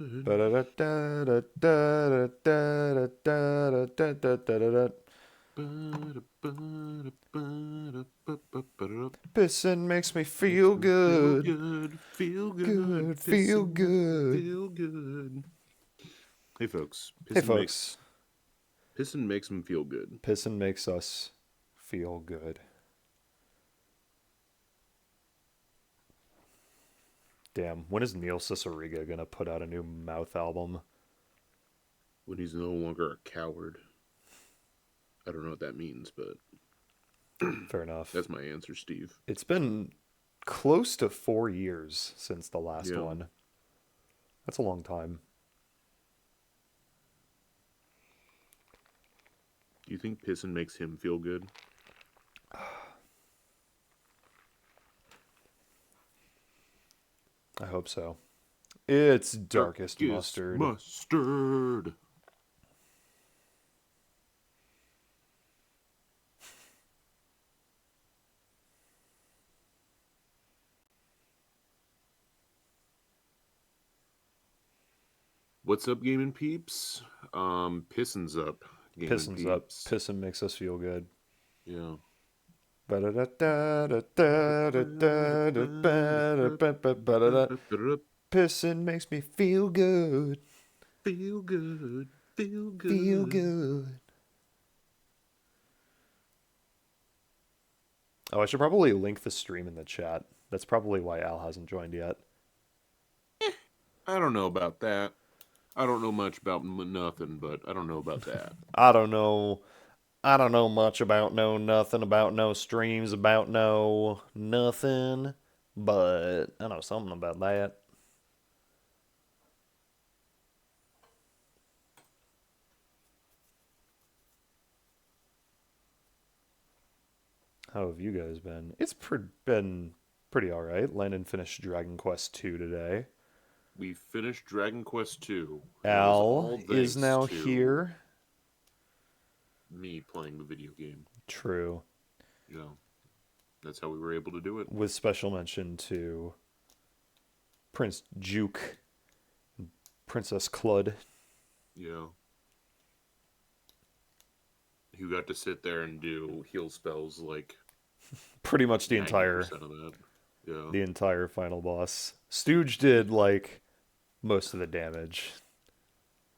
Pissing makes me Makes feel me feel good. good, feel good, Good, feel pissing makes me good. feel good. Hey folks, Hey folks, pissing makes them feel good. pissing makes us feel good. Damn, when is Neil Cicierega gonna put out a new Mouth album? When he's no longer a coward. I don't know what that means, but Fair enough. that's my answer, Steve. It's been close to 4 years since the last Yeah. one. That's a long time. Do you think pissing makes him feel good? I hope so. It's darkest Darkest mustard. mustard. What's up, gaming peeps? Pissing's up, gaming Pissing's up. peeps. Pissing makes us feel good. Yeah. Pissing makes me feel good. Feel good, feel good. Feel good. Oh, I should probably link the stream in the chat. That's probably why Al hasn't joined yet. I don't know about that. I don't know much about nothing, but I don't know about that. I don't know. I don't know much about no nothing, about no streams, about no nothing, but I know something about that. How have you guys been? It's been pretty alright. Landon finished Dragon Quest 2 today. We finished Dragon Quest II. Al is now to here. me playing the video game. True. Yeah. That's how we were able to do it. With special mention to Prince Juke, Princess Clud. Yeah. You got to sit there and do heal spells like Pretty much the 90% entire of that. Yeah. the entire final boss. Stooge did like most of the damage.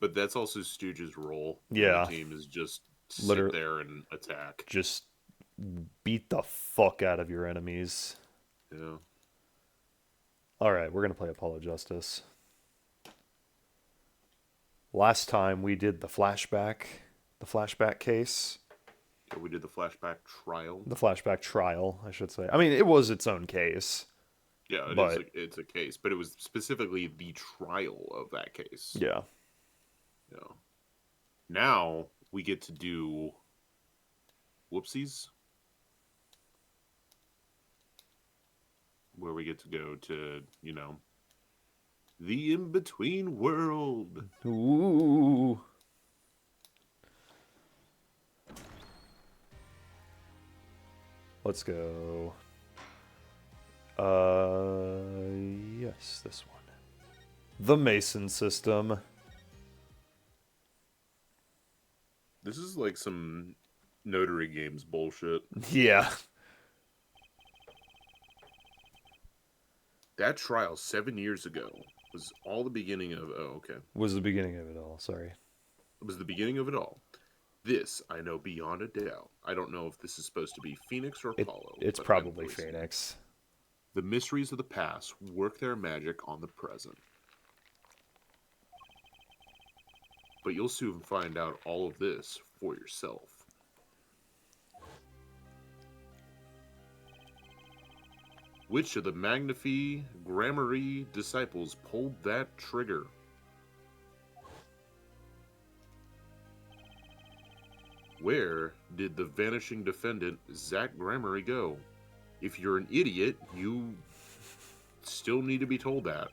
But that's also Stooge's role. Yeah. The team is just Literally, sit there and attack. just beat the fuck out of your enemies. Yeah. Alright, we're gonna play Apollo Justice. Last time we did the flashback case. Yeah, we did the flashback trial. The flashback trial, I should say. I mean, it was its own case. Yeah, it's a case, but it was specifically the trial of that case. Yeah. Yeah. Now we get to do whoopsies, where we get to go to, the in-between world. Ooh. Let's go. Yes, this one. The Mason system. This is like some Notary Games bullshit. Yeah. That trial 7 years ago was all the beginning of... Oh, okay. Was the beginning of it all, sorry. It was the beginning of it all. This, I know beyond a doubt. I don't know if this is supposed to be Phoenix or Apollo. It's probably Phoenix. The mysteries of the past work their magic on the present. But you'll soon find out all of this for yourself. Which of the Magnifi Gramarye disciples pulled that trigger? Where did the vanishing defendant Zach Gramarye go? If you're an idiot, you still need to be told that.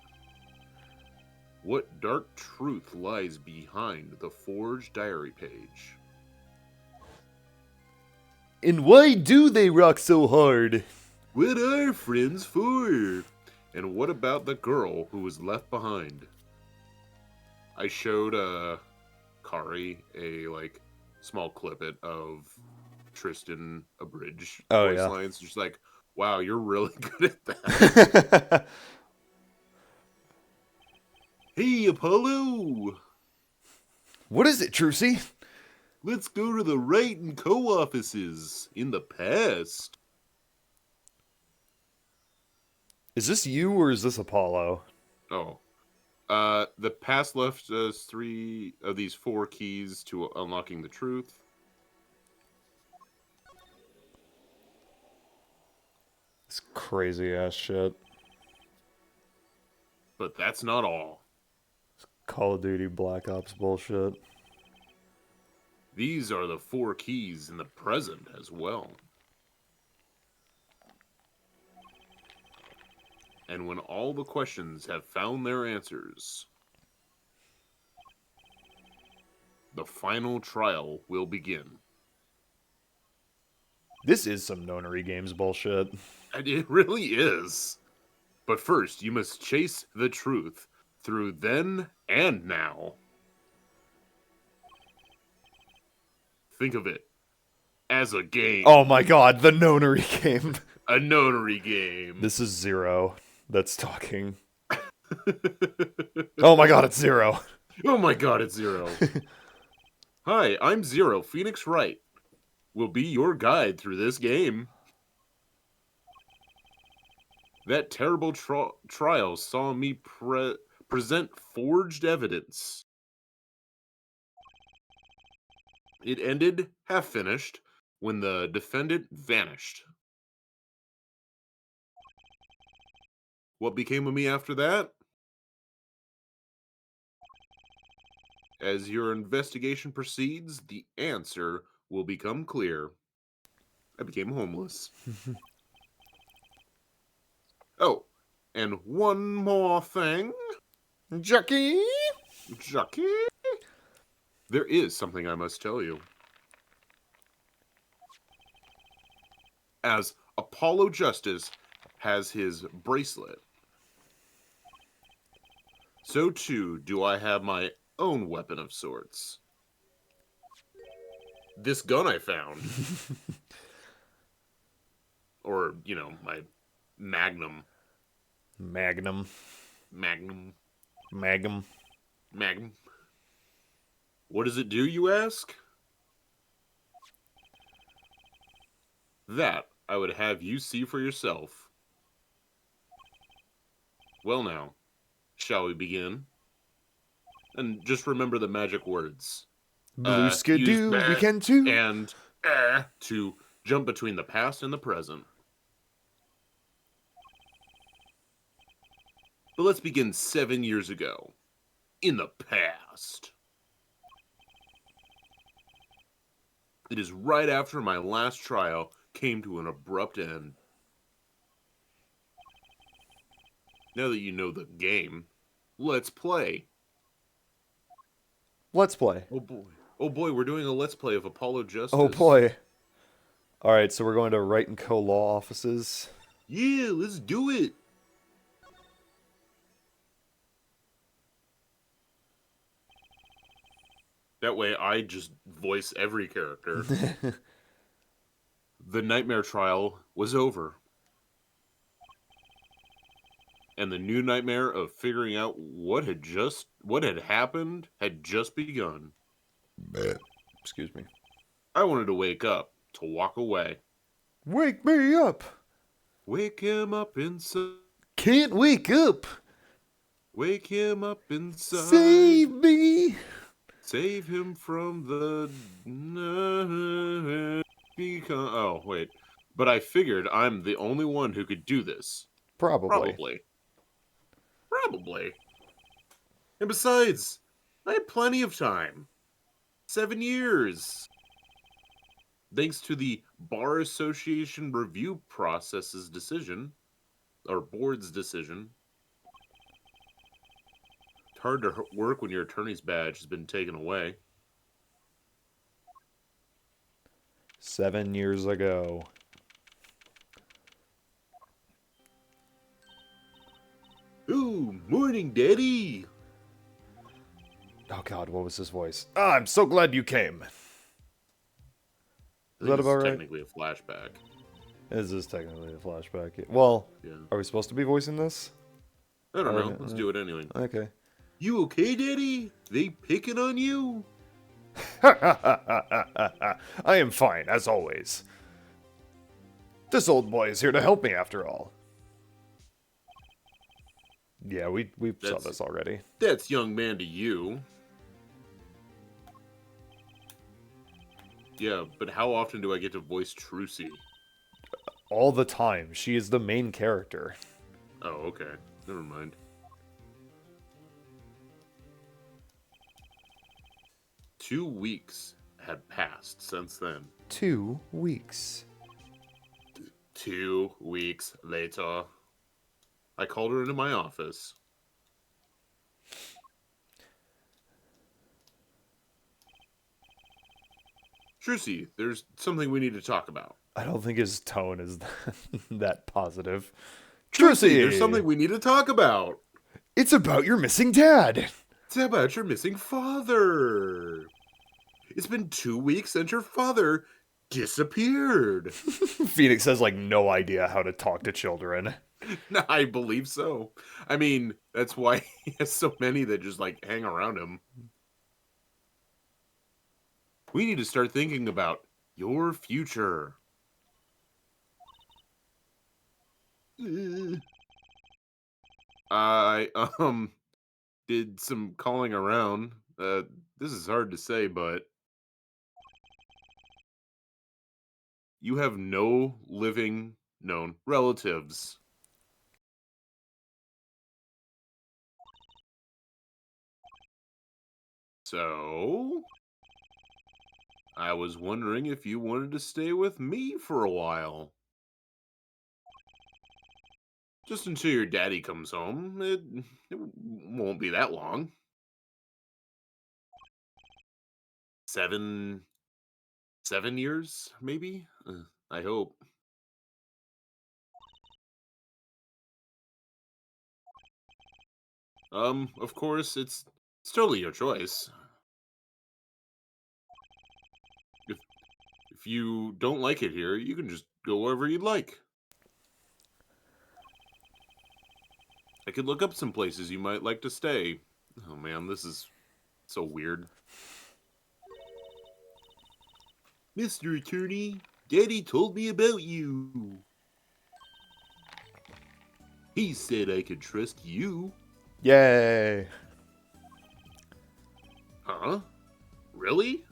What dark truth lies behind the forged diary page? And why do they rock so hard? What are friends for? And what about the girl who was left behind? I showed Kari a like small clip of Tristan abridged Oh, voice yeah. lines. Just like, wow, you're really good at that. Hey, Apollo! What is it, Trucy? Let's go to the Wright and Co. offices in the past. Is this you or is this Apollo? Oh. The past left us 3 of these 4 keys to unlocking the truth. This crazy ass shit. But that's not all. Call of Duty Black Ops bullshit. These are the 4 keys in the present as well. And when all the questions have found their answers, the final trial will begin. This is some Nonary Games bullshit. And it really is. But first, you must chase the truth through then and now. Think of it as a game. Oh my god, the Nonary game. A notary game. This is Zero that's talking. Oh my god, it's Zero. Oh my god, it's Zero. Hi, I'm Zero, Phoenix Wright. Will be your guide through this game. That terrible trial saw me present forged evidence. It ended, half finished, when the defendant vanished. What became of me after that? As your investigation proceeds, the answer will become clear. I became homeless. Oh, and one more thing. Jackie! Jackie? There is something I must tell you. As Apollo Justice has his bracelet, so too do I have my own weapon of sorts. This gun I found. Or, you know, my Magnum. Magnum. Magnum. Magnum. Magnum. What does it do, you ask? That I would have you see for yourself. Well now, shall we begin? And just remember the magic words. Blue Use skidoo, we can too. and to jump between the past and the present. But let's begin 7 years ago. In the past. It is right after my last trial came to an abrupt end. Now that you know the game, let's play. Let's play. Oh boy. Oh boy, we're doing a let's play of Apollo Justice. Oh boy. Alright, so we're going to Wright and Co. law offices. Yeah, let's do it. That way I just voice every character. The nightmare trial was over. And the new nightmare of figuring out what had happened had just begun. Excuse me. I wanted to wake up, to walk away. Wake me up! Wake him up inside. Can't wake up! Wake him up inside. Save me! Save him from the... Oh, wait. But I figured I'm the only one who could do this. Probably. Probably. And besides, I had plenty of time. 7 years. Thanks to the Bar Association review process's decision, or board's decision. It's hard to work when your attorney's badge has been taken away. 7 years ago. Ooh, morning, Daddy. Oh God, what was his voice? Ah, I'm so glad you came. I Is think that this is about right? technically a flashback. Is this technically a flashback? Well, Yeah. are we supposed to be voicing this? I don't Or know. Let's do it anyway. okay. You okay, Daddy? They picking on you? I am fine, as always. This old boy is here to help me, after all. Yeah, we saw That's this already. that's young man to you. Yeah, but how often do I get to voice Trucy? All the time. She is the main character. Oh, okay. Never mind. 2 weeks had passed since then. 2 weeks. 2 weeks later, I called her into my office. Trucy, there's something we need to talk about. I don't think his tone is that positive. Trucy, there's Trucy! something we need to talk about. It's about your missing dad! It's about your missing father. It's been 2 weeks since your father disappeared. Phoenix has, like, no idea how to talk to children. I believe so. I mean, that's why he has so many that just, like, hang around him. We need to start thinking about your future. I, did some calling around. This is hard to say, but you have no living known relatives. So, I was wondering if you wanted to stay with me for a while. Just until your daddy comes home. It won't be that long. 7 years, maybe? I hope. Of course, it's totally your choice. If if you don't like it here, you can just go wherever you'd like. I could look up some places you might like to stay. Oh man, this is so weird. Mr. Attorney, Daddy told me about you. He said I could trust you. Yay! Huh? Really?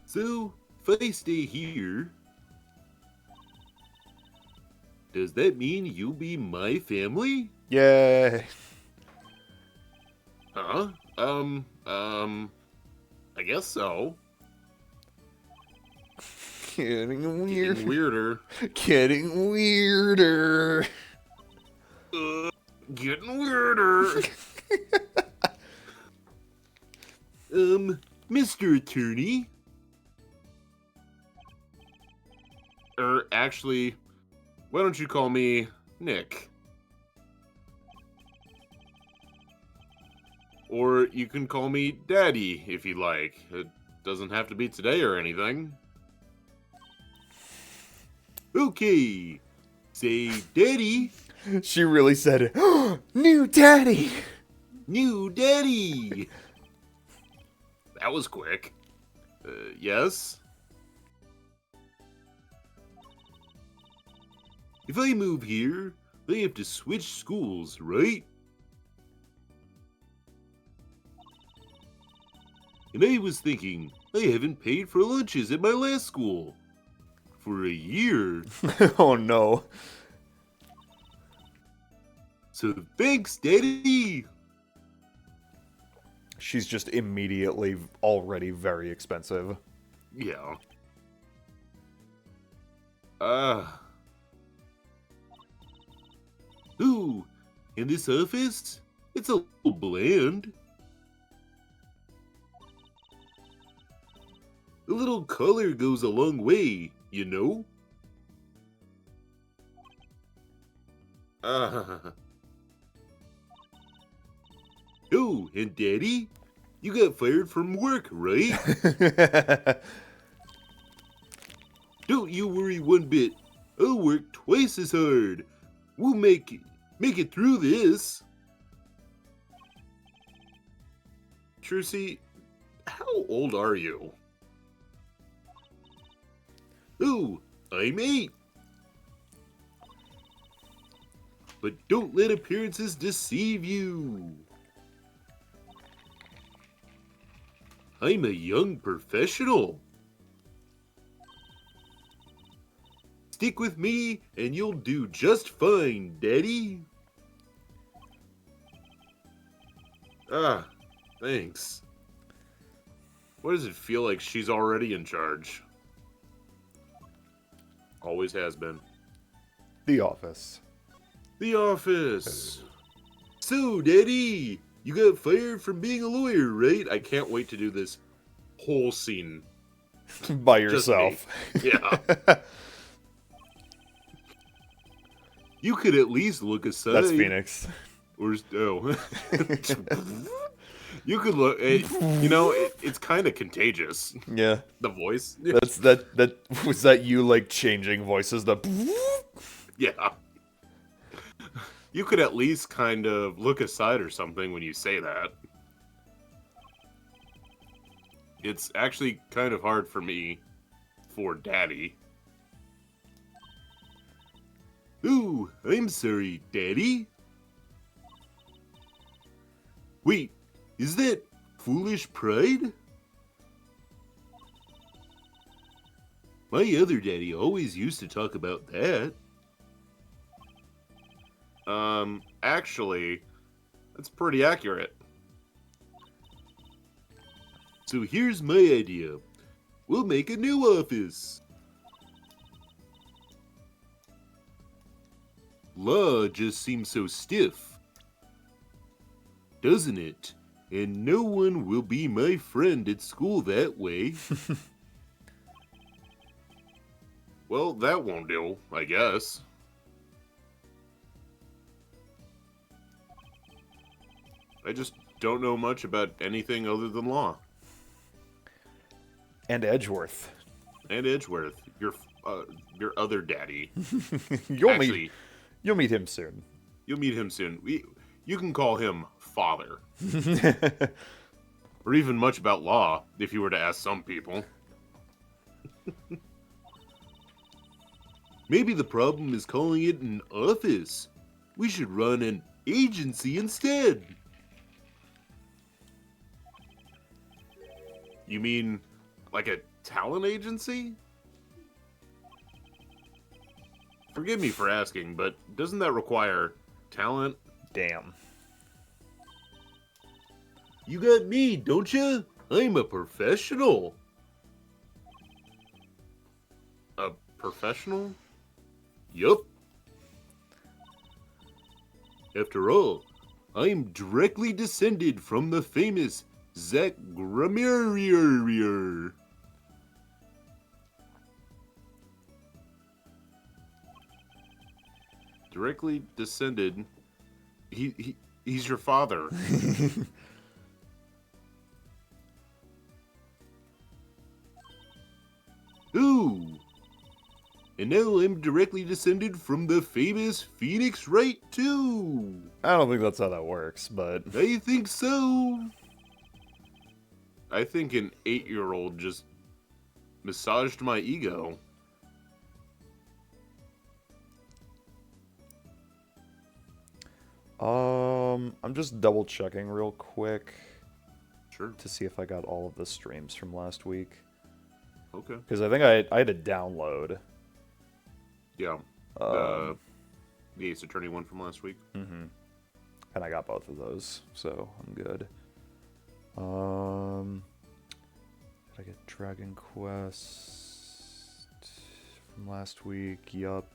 So, if I stay here, does that mean you'll be my family? Yay! Huh? I guess so. Getting weird. Getting weirder. Getting weirder. Getting weirder. Mr. Attorney. Actually, why don't you call me Nick? Or you can call me Daddy if you like. It doesn't have to be today or anything. Okay. Say Daddy. She really said it. New daddy! New Daddy. That was quick. Yes? If I move here, they have to switch schools, right? And I was thinking, I haven't paid for lunches at my last school. For a year. Oh no. So thanks, Daddy. She's just immediately already very expensive. Yeah. Ooh, in this office, it's a little bland. A little color goes a long way, you know? Oh, and Daddy, you got fired from work, right? Don't you worry one bit. I'll work twice as hard. We'll make it through this. Trucy, how old are you? Oh, I'm 8. But don't let appearances deceive you. I'm a young professional. Stick with me and you'll do just fine, Daddy. Ah, thanks. Why does it feel like she's already in charge? Always has been. The Office. The Office. So, Daddy, you got fired from being a lawyer, right? I can't wait to do this whole scene. By Just me. yourself. Yeah. You could at least look aside. That's Phoenix. Or oh. You could look. It's kind of contagious. Yeah. The voice. That was that you like changing voices. The Yeah. You could at least kind of look aside or something when you say that. It's actually kind of hard for me, for Daddy. Ooh, I'm sorry, Daddy. Wait, is that foolish pride? My other daddy always used to talk about that. Actually, that's pretty accurate. So here's my idea. We'll make a new office. Law just seems so stiff, doesn't it? And no one will be my friend at school that way. Well, that won't do, I guess. I just don't know much about anything other than law. and Edgeworth. And Edgeworth, your other daddy. You'll meet him soon. You'll meet him soon. You can call him Father. Or even much about law, if you were to ask some people. Maybe the problem is calling it an office. We should run an agency instead. You mean like a talent agency? Forgive me for asking, but doesn't that require talent? Damn. You got me, don't you? I'm a professional. A professional? Yup. After all, I'm directly descended from the famous Zach Grammer. Directly descended. He's your father. Ooh. And now I'm directly descended from the famous Phoenix Wright too. I don't think that's how that works, but I think so. I think an 8-year-old just massaged my ego. I'm just double checking real quick Sure. to see if I got all of the streams from last week. Okay. Because I think I had to download. Yeah. The Ace Attorney one from last week. And I got both of those, so I'm good. Did I get Dragon Quest from last week? Yup.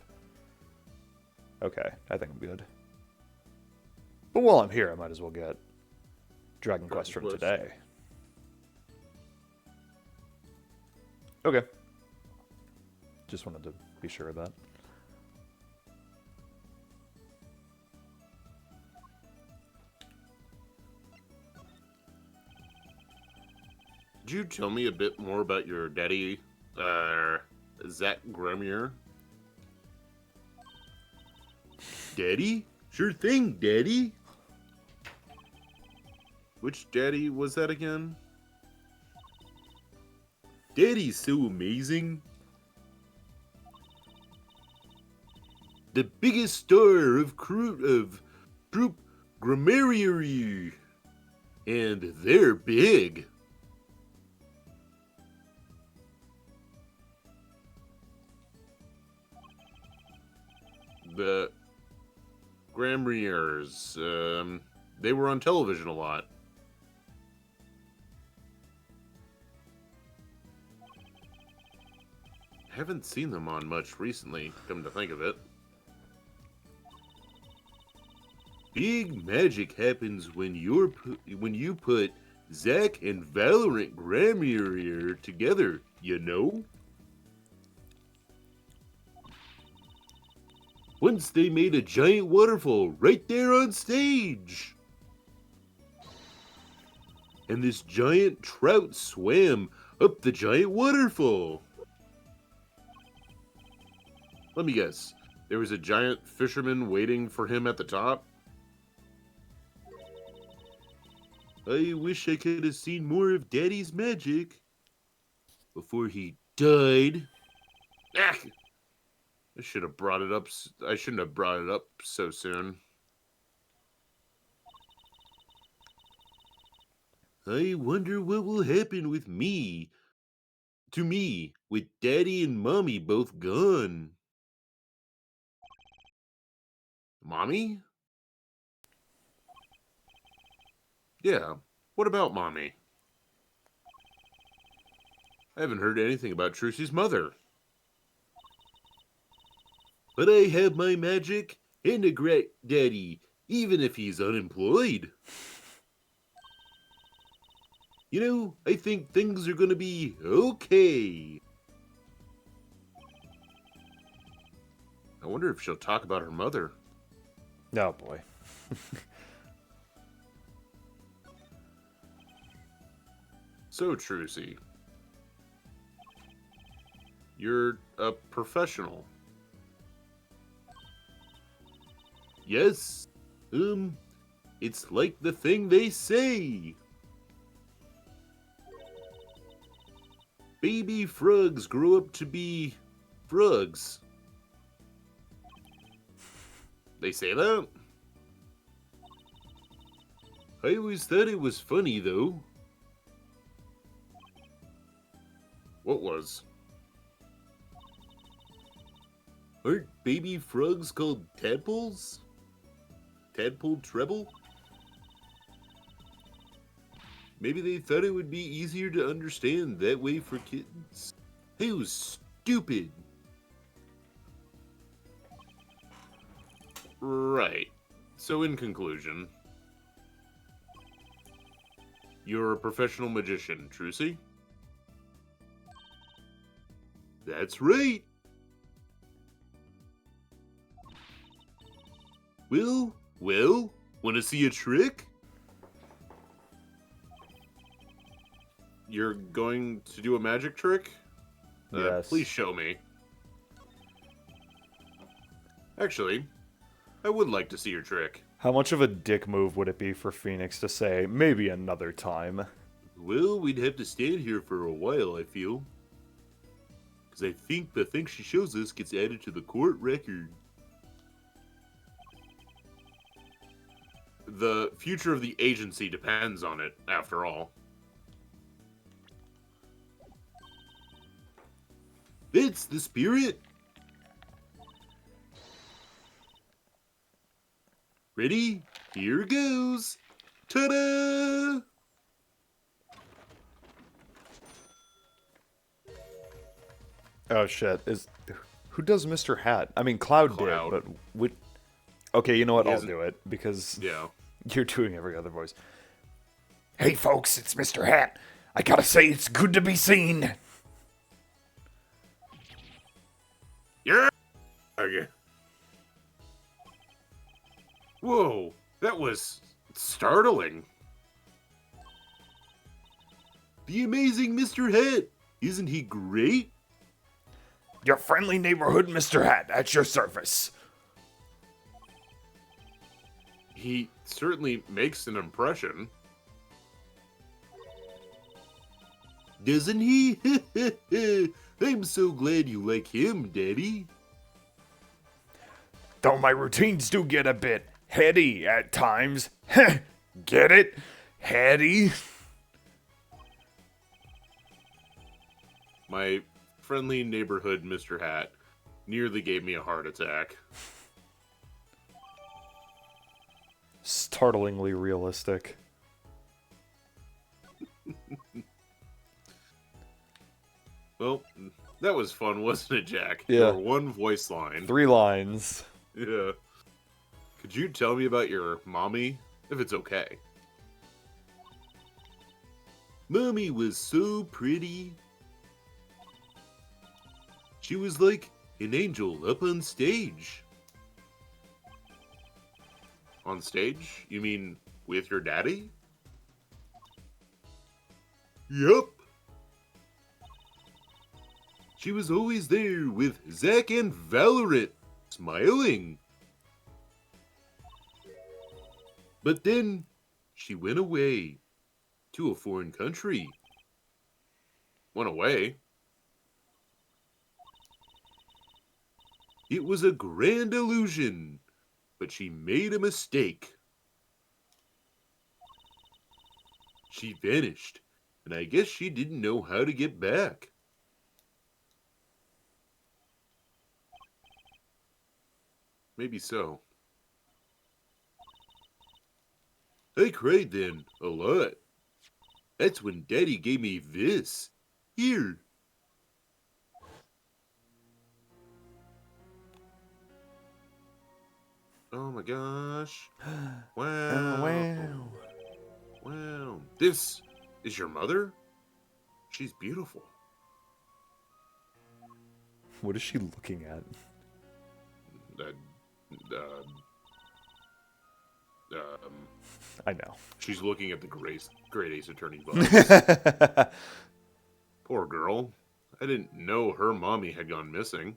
Okay, I think I'm good. But while I'm here, I might as well get Dragon Quest from today. Okay. Just wanted to be sure of that. Could you tell me a bit more about your daddy, Zach Gramier? Daddy? Sure thing, Daddy. Which daddy was that again? Daddy's so amazing. The biggest star of Troop Grammariary. And they're big. The Grammariers, they were on television a lot. Haven't seen them on much recently, come to think of it. Big magic happens when you put Zach and Valorant Grammarier together, you know? Once they made a giant waterfall right there on stage. And this giant trout swam up the giant waterfall. Let me guess. There was a giant fisherman waiting for him at the top? I wish I could have seen more of Daddy's magic before he died. Ah! I should have brought it up. I shouldn't have brought it up so soon. I wonder what will happen with me. To me, with Daddy and Mommy both gone. Mommy? Yeah, what about Mommy? I haven't heard anything about Trucy's mother. But I have my magic and a great daddy, even if he's unemployed. You know, I think things are gonna be okay. I wonder if she'll talk about her mother. Oh boy. So, Trucy, you're a professional. Yes, it's like the thing they say. Baby frogs grow up to be frogs. They say that? I always thought it was funny, though. What was? Aren't baby frogs called tadpoles? Tadpole treble? Maybe they thought it would be easier to understand that way for kittens. Hey, was stupid. Right. So in conclusion, you're a professional magician, Trucy? That's right. Well, want to see a trick? You're going to do a magic trick? Yes. Please show me. Actually, I would like to see your trick. How much of a dick move would it be for Phoenix to say, maybe another time? Well, we'd have to stand here for a while, I feel. Because I think the thing she shows us gets added to the court record. The future of the agency depends on it, after all. It's the spirit. Ready? Here goes. Ta-da! Oh shit! Who does Mr. Hat? I mean, Cloud did, but okay, you know what? I'll do it because Yeah. you're doing every other voice. Hey folks, it's Mr. Hat. I gotta say, it's good to be seen. Yeah. Okay. Whoa, that was startling. The amazing Mr. Hat. Isn't he great? Your friendly neighborhood Mr. Hat at your service. He certainly makes an impression. Doesn't he? I'm so glad you like him, Daddy. Though my routines do get a bit heady at times. Get it? Heady? My friendly neighborhood Mr. Hat nearly gave me a heart attack. Startlingly realistic. Well, that was fun, wasn't it, Jack? Yeah. Your one voice line. 3 lines. Yeah. Could you tell me about your mommy, if it's okay? Mommy was so pretty. She was like an angel up on stage. On stage? You mean with your daddy? Yup. She was always there with Zack and Valorant, smiling. But then she went away to a foreign country. Went away? It was a grand illusion, but she made a mistake. She vanished, and I guess she didn't know how to get back. Maybe so. I cried then, a lot. That's when Daddy gave me this. Here. Oh my gosh. Wow. Oh, wow. Wow. This is your mother? She's beautiful. What is she looking at? I know. She's looking at the Great Ace Attorney VODs. Poor girl. I didn't know her mommy had gone missing.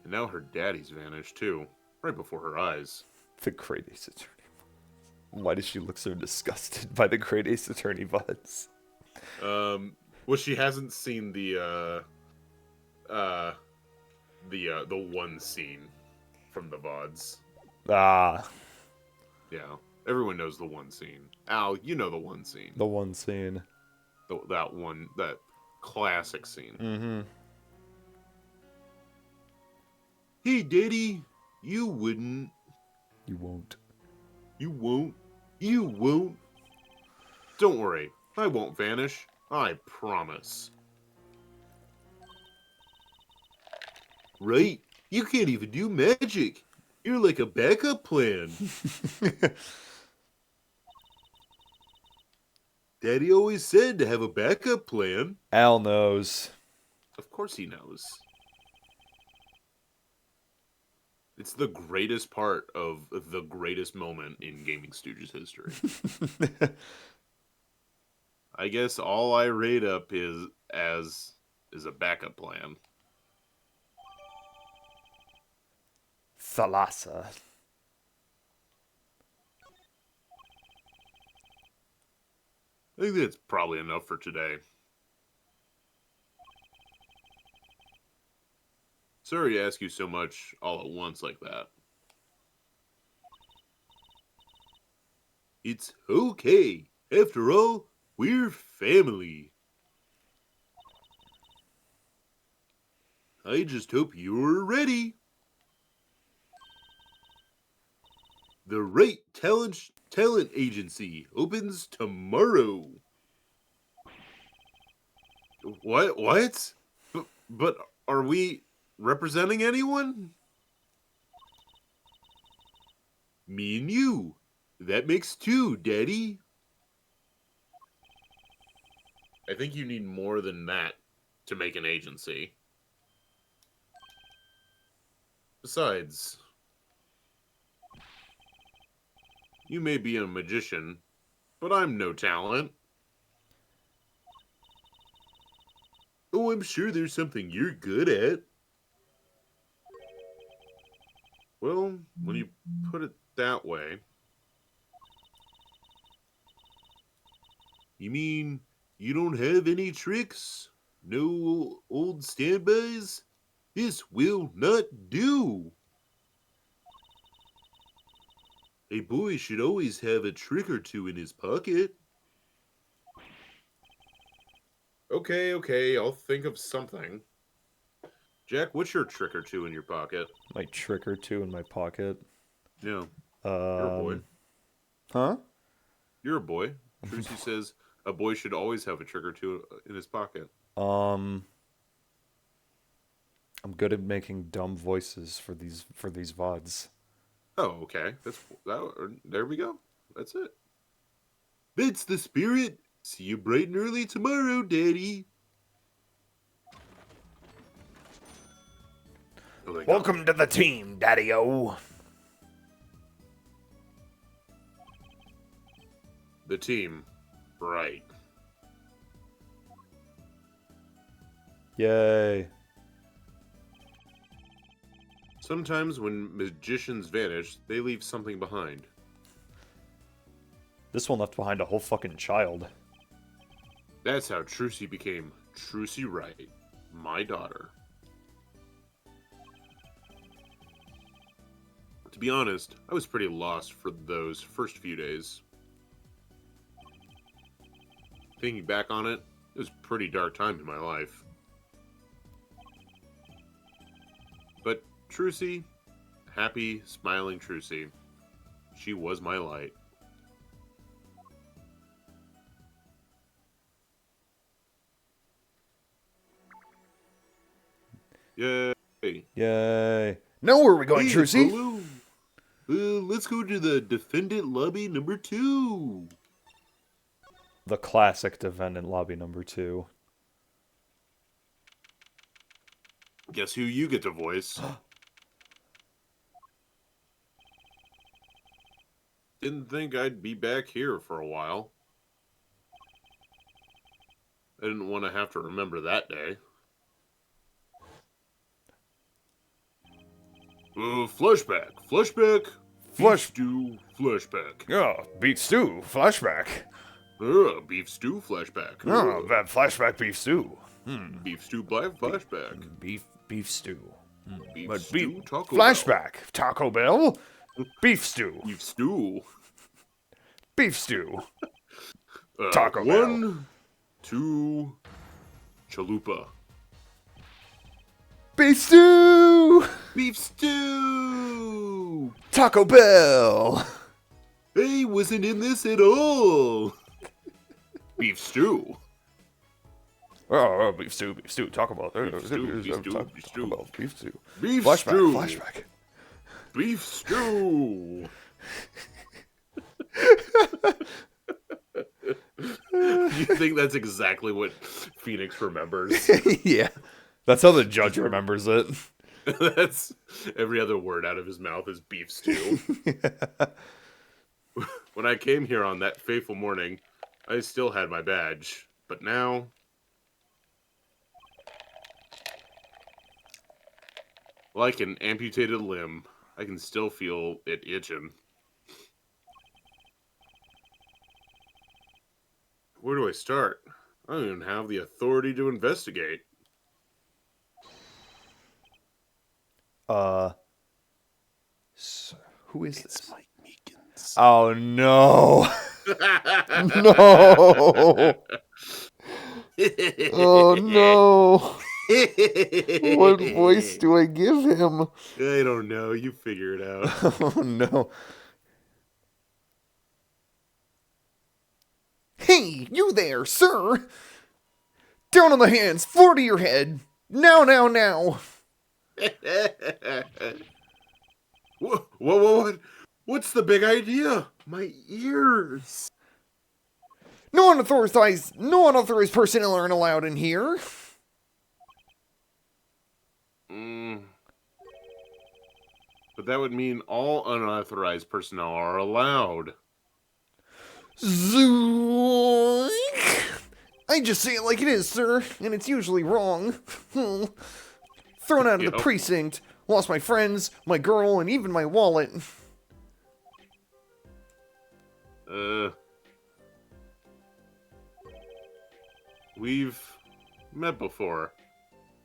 And now her daddy's vanished too, right before her eyes. The Great Ace Attorney. Why does she look so disgusted by the Great Ace Attorney VODs? Well, she hasn't seen the one scene from the VODs. Ah, Yeah, everyone knows the one scene. Al, you know the one scene. the one scene. That classic scene. Mm-hmm. Hey, Daddy, you wouldn't. You won't. You won't. You won't. Don't worry, I won't vanish. I promise. Right? You can't even do magic. You're like a backup plan. Daddy always said to have a backup plan. Al knows. Of course he knows. It's the greatest part of the greatest moment in Gaming Stooges history. I guess all I rate up is a backup plan. Thalassa. I think that's probably enough for today. Sorry to ask you so much all at once like that. It's okay. After all, we're family. I just hope you're ready. The Right Talent Agency opens tomorrow. What? But are we representing anyone? Me and you. That makes 2, Daddy. I think you need more than that to make an agency. Besides, you may be a magician, but I'm no talent. Oh, I'm sure there's something you're good at. Well, when you put it that way, you mean you don't have any tricks? No old standbys? This will not do. A boy should always have a trick or two in his pocket. Okay, I'll think of something. Jack, what's your trick or two in your pocket? My trick or two in my pocket. No, you're a boy. Huh? You're a boy. Trucy says a boy should always have a trick or two in his pocket. I'm good at making dumb voices for these VODs. Oh, okay. There we go. That's it. That's the spirit. See you bright and early tomorrow, Daddy. Oh my God. Welcome to the team, Daddy-O. The team. Right. Yay. Sometimes when magicians vanish, they leave something behind. This one left behind a whole fucking child. That's how Trucy became Trucy Wright, my daughter. To be honest, I was pretty lost for those first few days. Thinking back on it, it was a pretty dark time in my life. But Trucy, happy, smiling Trucy, she was my light. Yay! Yay. Now where are we going, Hey, Trucy? Polo. Let's go to the defendant lobby number 2. The classic defendant lobby number 2. Guess who you get to voice? Didn't think I'd be back here for a while. I didn't want to have to remember that day. Flashback. Flashback. Flush- Beef stew. Flashback. Oh, beef stew, flashback. Beef stew. Flashback. Oh, that flashback beef stew. Beef stew. Flashback. Beef stew. Beef But stew. Taco Bell. flashback. Taco Bell. Beef stew. Beef stew. Beef stew. Taco Bell. 1, 2, chalupa. Beef stew! Beef stew! Taco Bell! Hey, wasn't in this at all. Beef stew. Oh, beef stew. Taco Bell. Beef stew, beef stew, Taco beef stew. Bell, beef stew. Beef Flashback. stew. Flashback. Beef stew. You think that's exactly what Phoenix remembers? Yeah. That's how the judge remembers it. That's every other word out of his mouth is beef stew. When I came here on that fateful morning, I still had my badge, but now like an amputated limb, I can still feel it itching. Where do I start? I don't even have the authority to investigate. Who is this? It's Mike Meekins. Oh no. No. Oh no. What voice do I give him? I don't know. You figure it out. Oh no. Hey, you there, sir! Down on the hands, floor to your head! Now, now, now! What? What's the big idea? My ears. No unauthorized personnel aren't allowed in here. But that would mean all unauthorized personnel are allowed. Zoink! I just say it like it is, sir, and it's usually wrong. Thrown out of the Yep. precinct, lost my friends, my girl, and even my wallet. We've met before,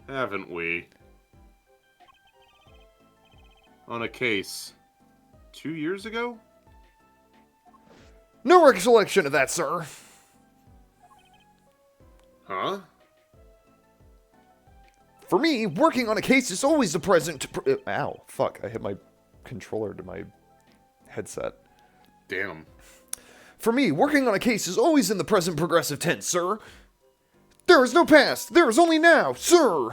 haven't we? On a case 2 years ago? No recollection of that, sir. Huh? For me, working on a case is always the present. Ow, fuck, I hit my controller to my headset. Damn. For me, working on a case is always in the present progressive tense, sir. There is no past, there is only now, sir.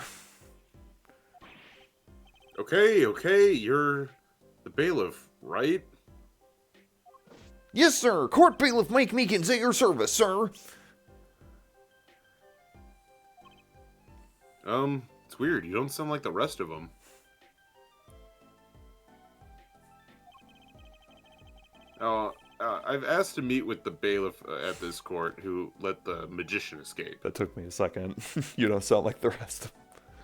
Okay, you're the bailiff, right? Yes, sir. Court bailiff Mike Meekins at your service, sir. It's weird. You don't sound like the rest of them. I've asked to meet with the bailiff at this court who let the magician escape. That took me a second. You don't sound like the rest of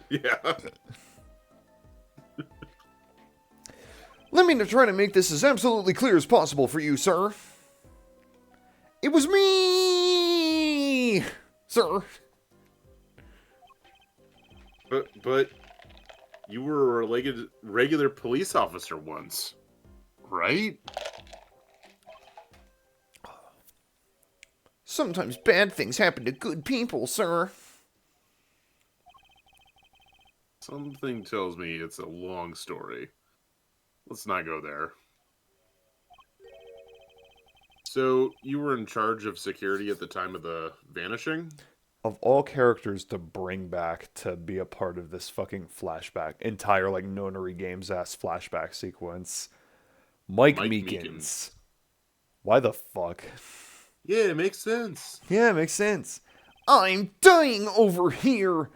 them. Yeah. Let me try to make this as absolutely clear as possible for you, sir. It was me, sir. But you were a regular police officer once, right? Sometimes bad things happen to good people, sir. Something tells me it's a long story. Let's not go there. So, you were in charge of security at the time of the vanishing? Of all characters to bring back to be a part of this fucking flashback, entire like Nonary Games ass flashback sequence, Mike Meekins. Why the fuck? Yeah, it makes sense. Yeah, it makes sense. I'm dying over here.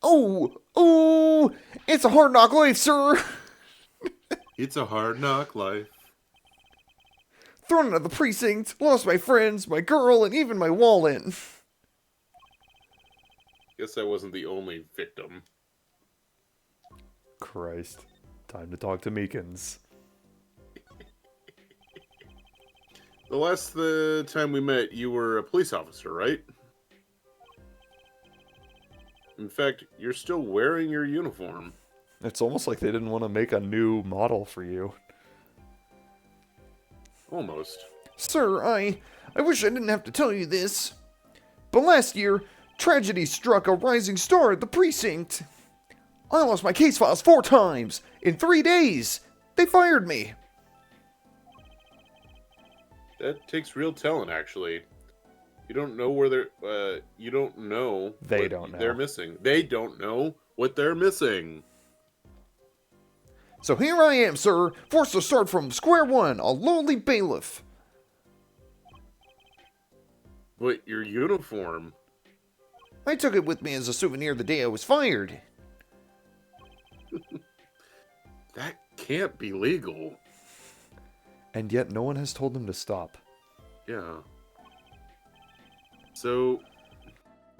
Oh, it's a hard knock life, sir. It's a hard knock life. Thrown out of the precinct, lost my friends, my girl, and even my wallet. Guess I wasn't the only victim. Christ. Time to talk to Meekins. The last time we met, you were a police officer, right? In fact, you're still wearing your uniform. It's almost like they didn't want to make a new model for you. Almost. Sir, I wish I didn't have to tell you this, but last year, tragedy struck a rising star at the precinct. I lost my case files 4 times in 3 days. They fired me. That takes real talent, actually. You don't know where they're. You don't know. They don't know. They're missing. They don't know what they're missing. So here I am, sir, forced to start from square one, a lowly bailiff. But your uniform. I took it with me as a souvenir the day I was fired. That can't be legal. And yet no one has told them to stop. Yeah. So,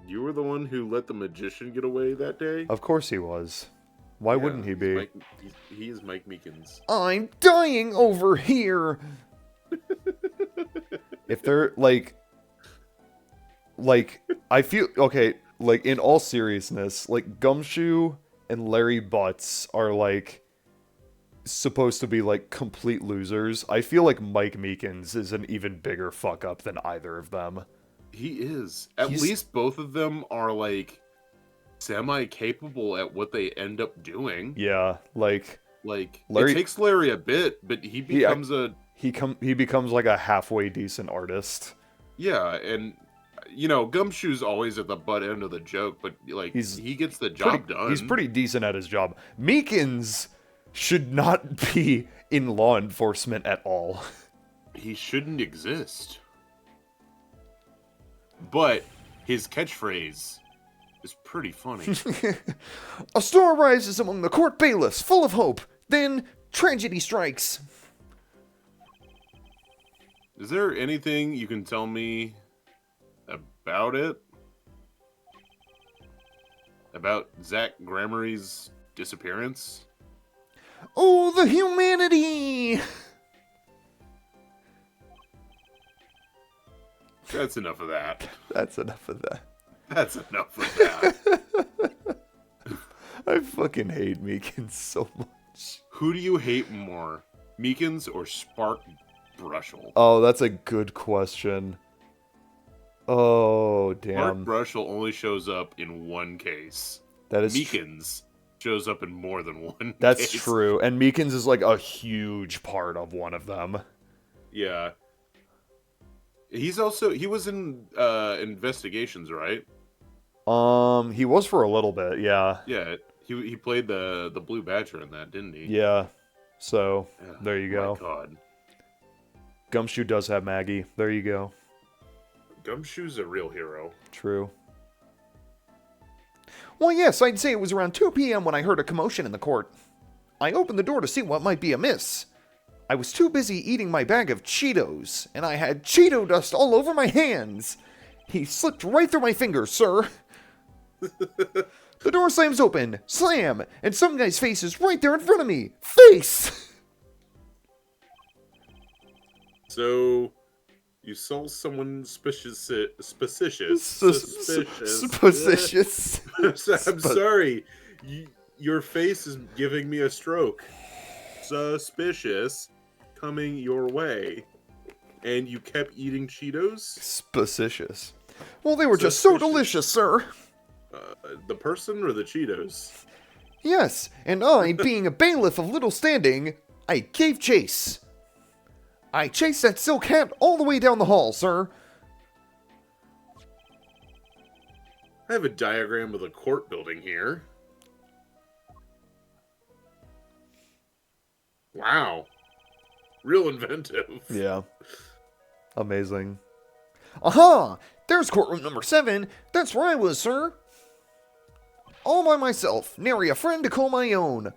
you were the one who let the magician get away that day? Of course he was. Why Yeah, wouldn't he he's be? He is Mike Meekins. I'm dying over here. If they're like I feel okay, like in all seriousness, like Gumshoe and Larry Butts are like supposed to be like complete losers. I feel like Mike Meekins is an even bigger fuck up than either of them. He is. At He's- least both of them are like semi-capable at what they end up doing. Yeah, like Like Larry- it takes Larry a bit, but he becomes he becomes like a halfway decent artist. and you know, Gumshoe's always at the butt end of the joke, but like he gets the job done. He's pretty decent at his job. Meekins should not be in law enforcement at all. He shouldn't exist. But his catchphrase is pretty funny. A star rises among the court bailiffs, full of hope. Then tragedy strikes. Is there anything you can tell me about it? About Zach Gramarye's disappearance? Oh, the humanity! That's enough of that. That's enough of that. That's enough of that. I fucking hate Meekins so much. Who do you hate more, Meekins or Spark Brushel? Oh, that's a good question. Oh, damn. Spark Brushel only shows up in one case. That is Meekins shows up in more than one That's case. true. And Meekins is like a huge part of one of them. Yeah. He was in Investigations, right? He was for a little bit, yeah. Yeah. He played the Blue Badger in that, didn't he? Yeah. So, Yeah. there you go. My God. Gumshoe does have Maggie. There you go. Gumshoe's a real hero. True. Well, yes, I'd say it was around 2 p.m. when I heard a commotion in the court. I opened the door to see what might be amiss. I was too busy eating my bag of Cheetos, and I had Cheeto dust all over my hands. He slipped right through my fingers, sir. The door slams open, slam, and some guy's face is right there in front of me. Face! So, you saw someone suspicious. Suspicious. I'm sorry. Your face is giving me a stroke. Suspicious coming your way. And you kept eating Cheetos? Suspicious. Well, they were just so Suspicious. delicious, sir. The person or the Cheetos? Yes, and I, being a bailiff of little standing, I gave chase. I chased that silk hat all the way down the hall, sir. I have a diagram of the court building here. Wow. Real inventive. Yeah. Amazing. Aha! There's courtroom number 7. That's where I was, sir. All by myself, nary a friend to call my own.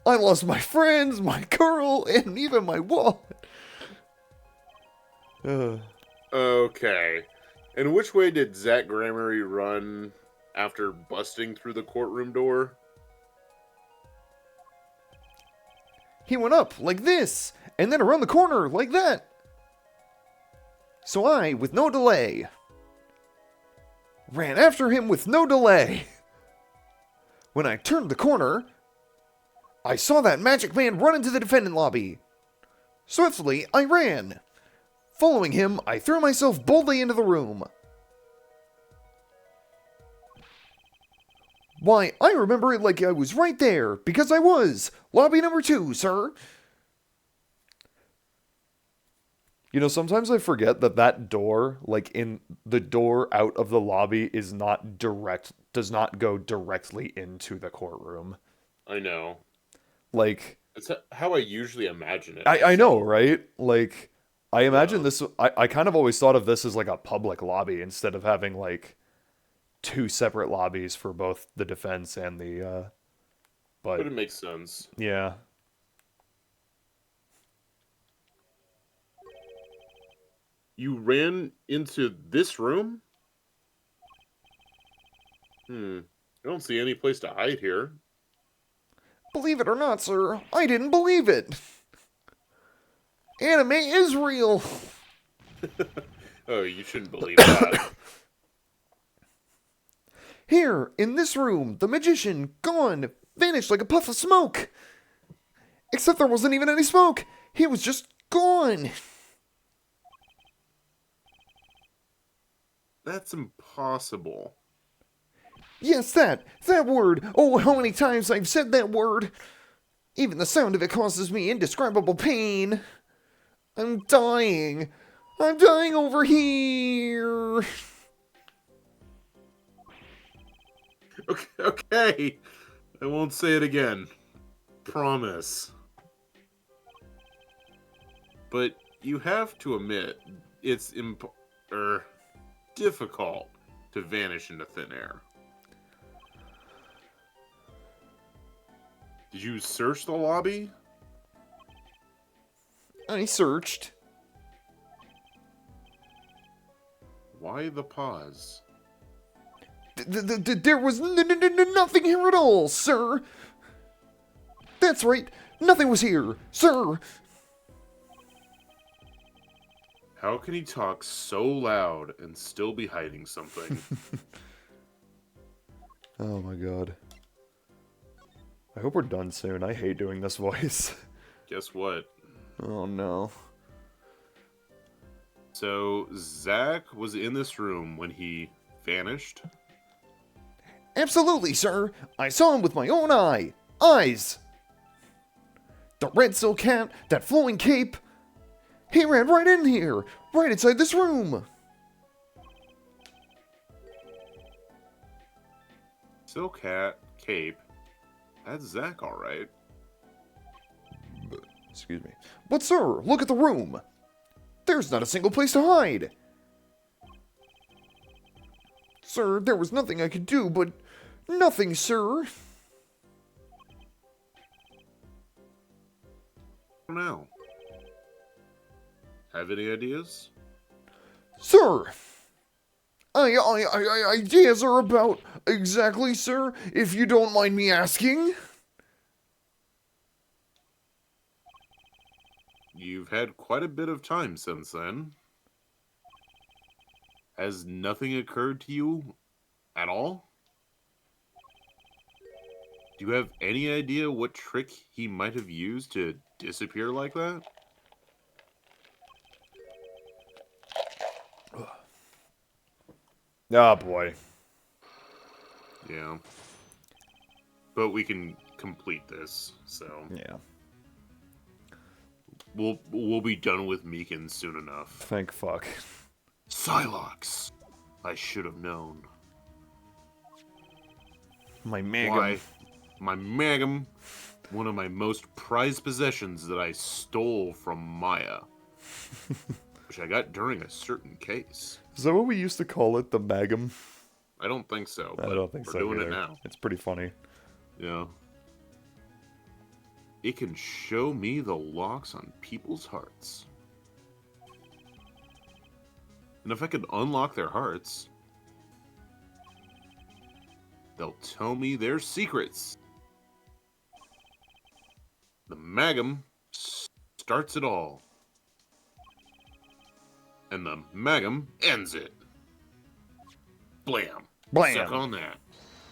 I lost my friends, my girl, and even my wallet. Okay. And which way did Zach Gramarye run after busting through the courtroom door? He went up like this, and then around the corner like that. So I, with no delay, ran after him with no delay. When I turned the corner, I saw that magic man run into the defendant lobby. Swiftly, I ran. Following him, I threw myself boldly into the room. Why, I remember it like I was right there, because I was. Lobby number 2, sir. You know, sometimes I forget that door, like in the door out of the lobby, does not go directly into the courtroom. I know. Like, It's how I usually imagine it. I know, right? Like, I imagine this, I kind of always thought of this as like a public lobby instead of having like 2 separate lobbies for both the defense and the, But it makes sense. yeah. You ran into this room? I don't see any place to hide here. Believe it or not, sir, I didn't believe it. Anime is real. Oh, you shouldn't believe that. Here, in this room, the magician, gone, vanished like a puff of smoke. Except there wasn't even any smoke. He was just gone. That's impossible. Yes, that word. Oh, how many times I've said that word. Even the sound of it causes me indescribable pain. I'm dying. I'm dying over here. Okay. I won't say it again. Promise. But you have to admit, it's difficult to vanish into thin air. Did you search the lobby? I searched. Why the pause? There was nothing here at all, sir. That's right, nothing was here, sir. How can he talk so loud and still be hiding something? Oh my god. I hope we're done soon. I hate doing this voice. Guess what? Oh no. So, Zach was in this room when he vanished? Absolutely, sir. I saw him with my own eyes. The red silk hat, that flowing cape. He ran right in here, right inside this room. Silk hat, cape. That's Zach, alright. Excuse me. But sir, look at the room. There's not a single place to hide. Sir, there was nothing I could do, but nothing, sir. Now, have any ideas? Sir! Ideas are about exactly, sir, if you don't mind me asking. You've had quite a bit of time since then. Has nothing occurred to you at all? Do you have any idea what trick he might have used to disappear like that? Oh boy. Yeah. But we can complete this, so Yeah. we'll be done with Meekins soon enough. Thank fuck. Psylocke! I should have known. My mega. Why? My Magum, one of my most prized possessions that I stole from Maya. Which I got during a certain case. Is that what we used to call it? The magum? I don't think so, but I don't think we're so doing either. it now. It's pretty funny. Yeah. It can show me the locks on people's hearts. And if I could unlock their hearts, they'll tell me their secrets. The Magum starts it all. And the Magum ends it. Blam. Blam. Suck on that.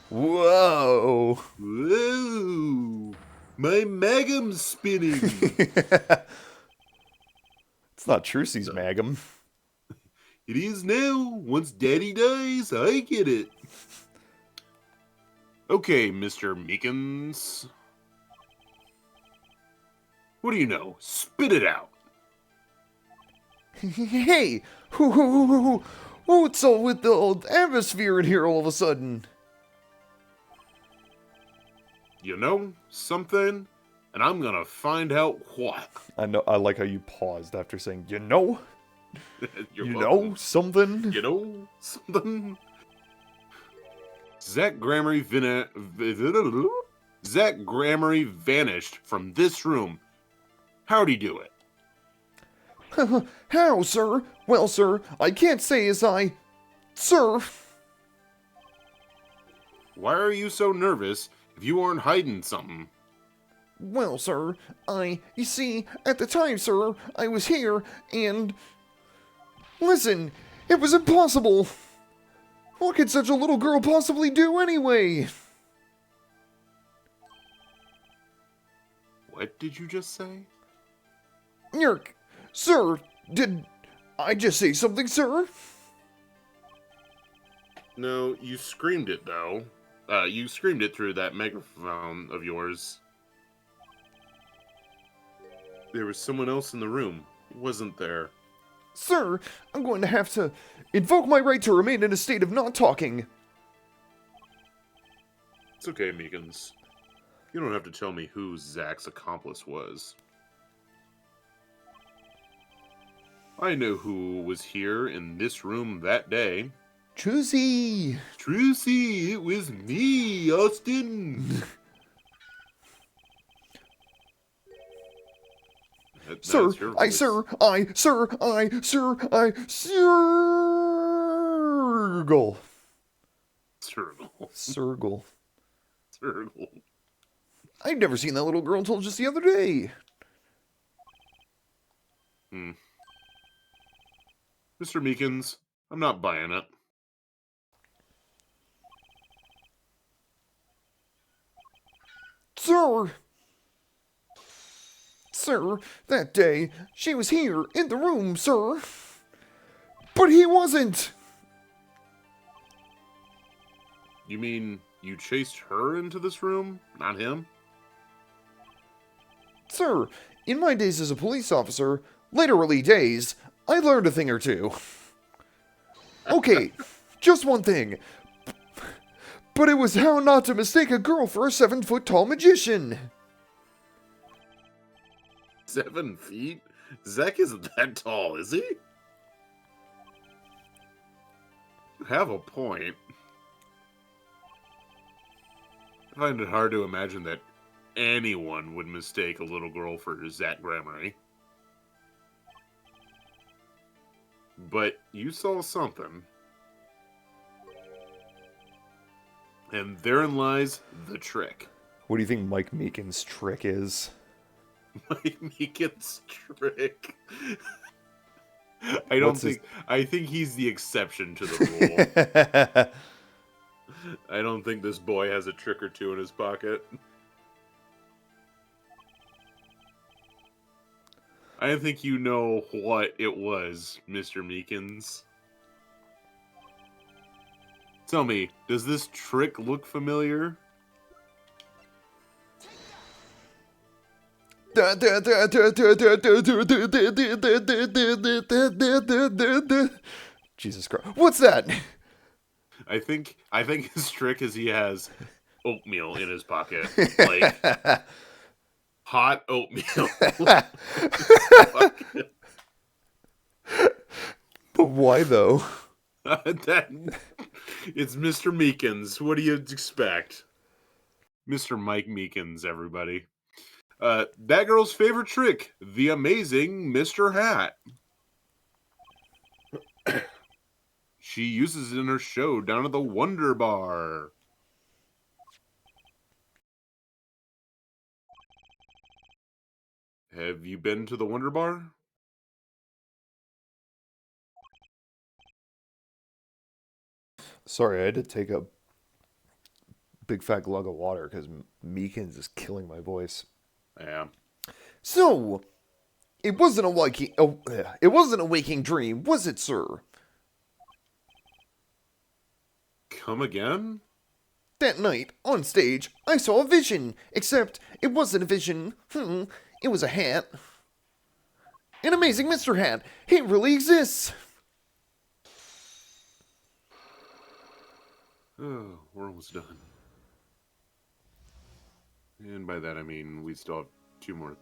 Whoa! Whoa! My Magum's spinning. It's not Trucy's magum. It is now. Once Daddy dies, I get it. Okay, Mr. Meekins. What do you know? Spit it out. Hey, what's all with the old atmosphere in here all of a sudden? You know something? And I'm gonna find out what. I know. I like how you paused after saying, you know? You're You welcome. know something? You know something? Zach Grammary vanished from this room. How'd he do it? How, sir? Well, sir, I can't say as I... Sir! Why are you so nervous if you aren't hiding something? Well, sir, you see, at the time, sir, I was here, and... Listen, it was impossible! What could such a little girl possibly do anyway? What did you just say? Yerk, sir, did I just say something, sir? No, you screamed it, though. You screamed it through that megaphone of yours. There was someone else in the room, wasn't there? Sir, I'm going to have to invoke my right to remain in a state of not talking. It's okay, Meekins. You don't have to tell me who Zach's accomplice was. I know who was here in this room that day. Choosy! Trucy, it was me, Austin! Sir, That's your voice. sir, Cirgle. Circle. Cirgle. Circle. I'd never seen that little girl until just the other day. Mr. Meekins, I'm not buying it. Sir, that day, she was here in the room, sir. But he wasn't. You mean you chased her into this room, not him? Sir, in my days as a police officer, literally days, I learned a thing or two. Okay, just one thing. But it was how not to mistake a girl for a 7-foot-tall magician. 7 feet? Zach isn't that tall, is he? You have a point. I find it hard to imagine that anyone would mistake a little girl for Zach Gramery. But you saw something. And therein lies the trick. What do you think Mike Meekins' trick is? Mike Meekins' trick. I think he's the exception to the rule. I don't think this boy has a trick or two in his pocket. I think you know what it was, Mr. Meekins. Tell me, does this trick look familiar? Jesus Christ. What's that? I think his trick is he has oatmeal in his pocket. Like hot oatmeal. But why though? It's Mr. Meekins. What do you expect? Mr. Mike Meekins, everybody. That girl's favorite trick, the amazing Mr. Hat. She uses it in her show down at the Wonder Bar. Have you been to the Wonder Bar? Sorry, I had to take a big fat glug of water because Meekins is killing my voice. Yeah. So, it wasn't a waking dream, was it, sir? Come again? That night, on stage, I saw a vision. Except, it wasn't a vision. It was a hat. An amazing Mr. Hat. He really exists. Oh, we're almost done. And by that I mean we still have 2 more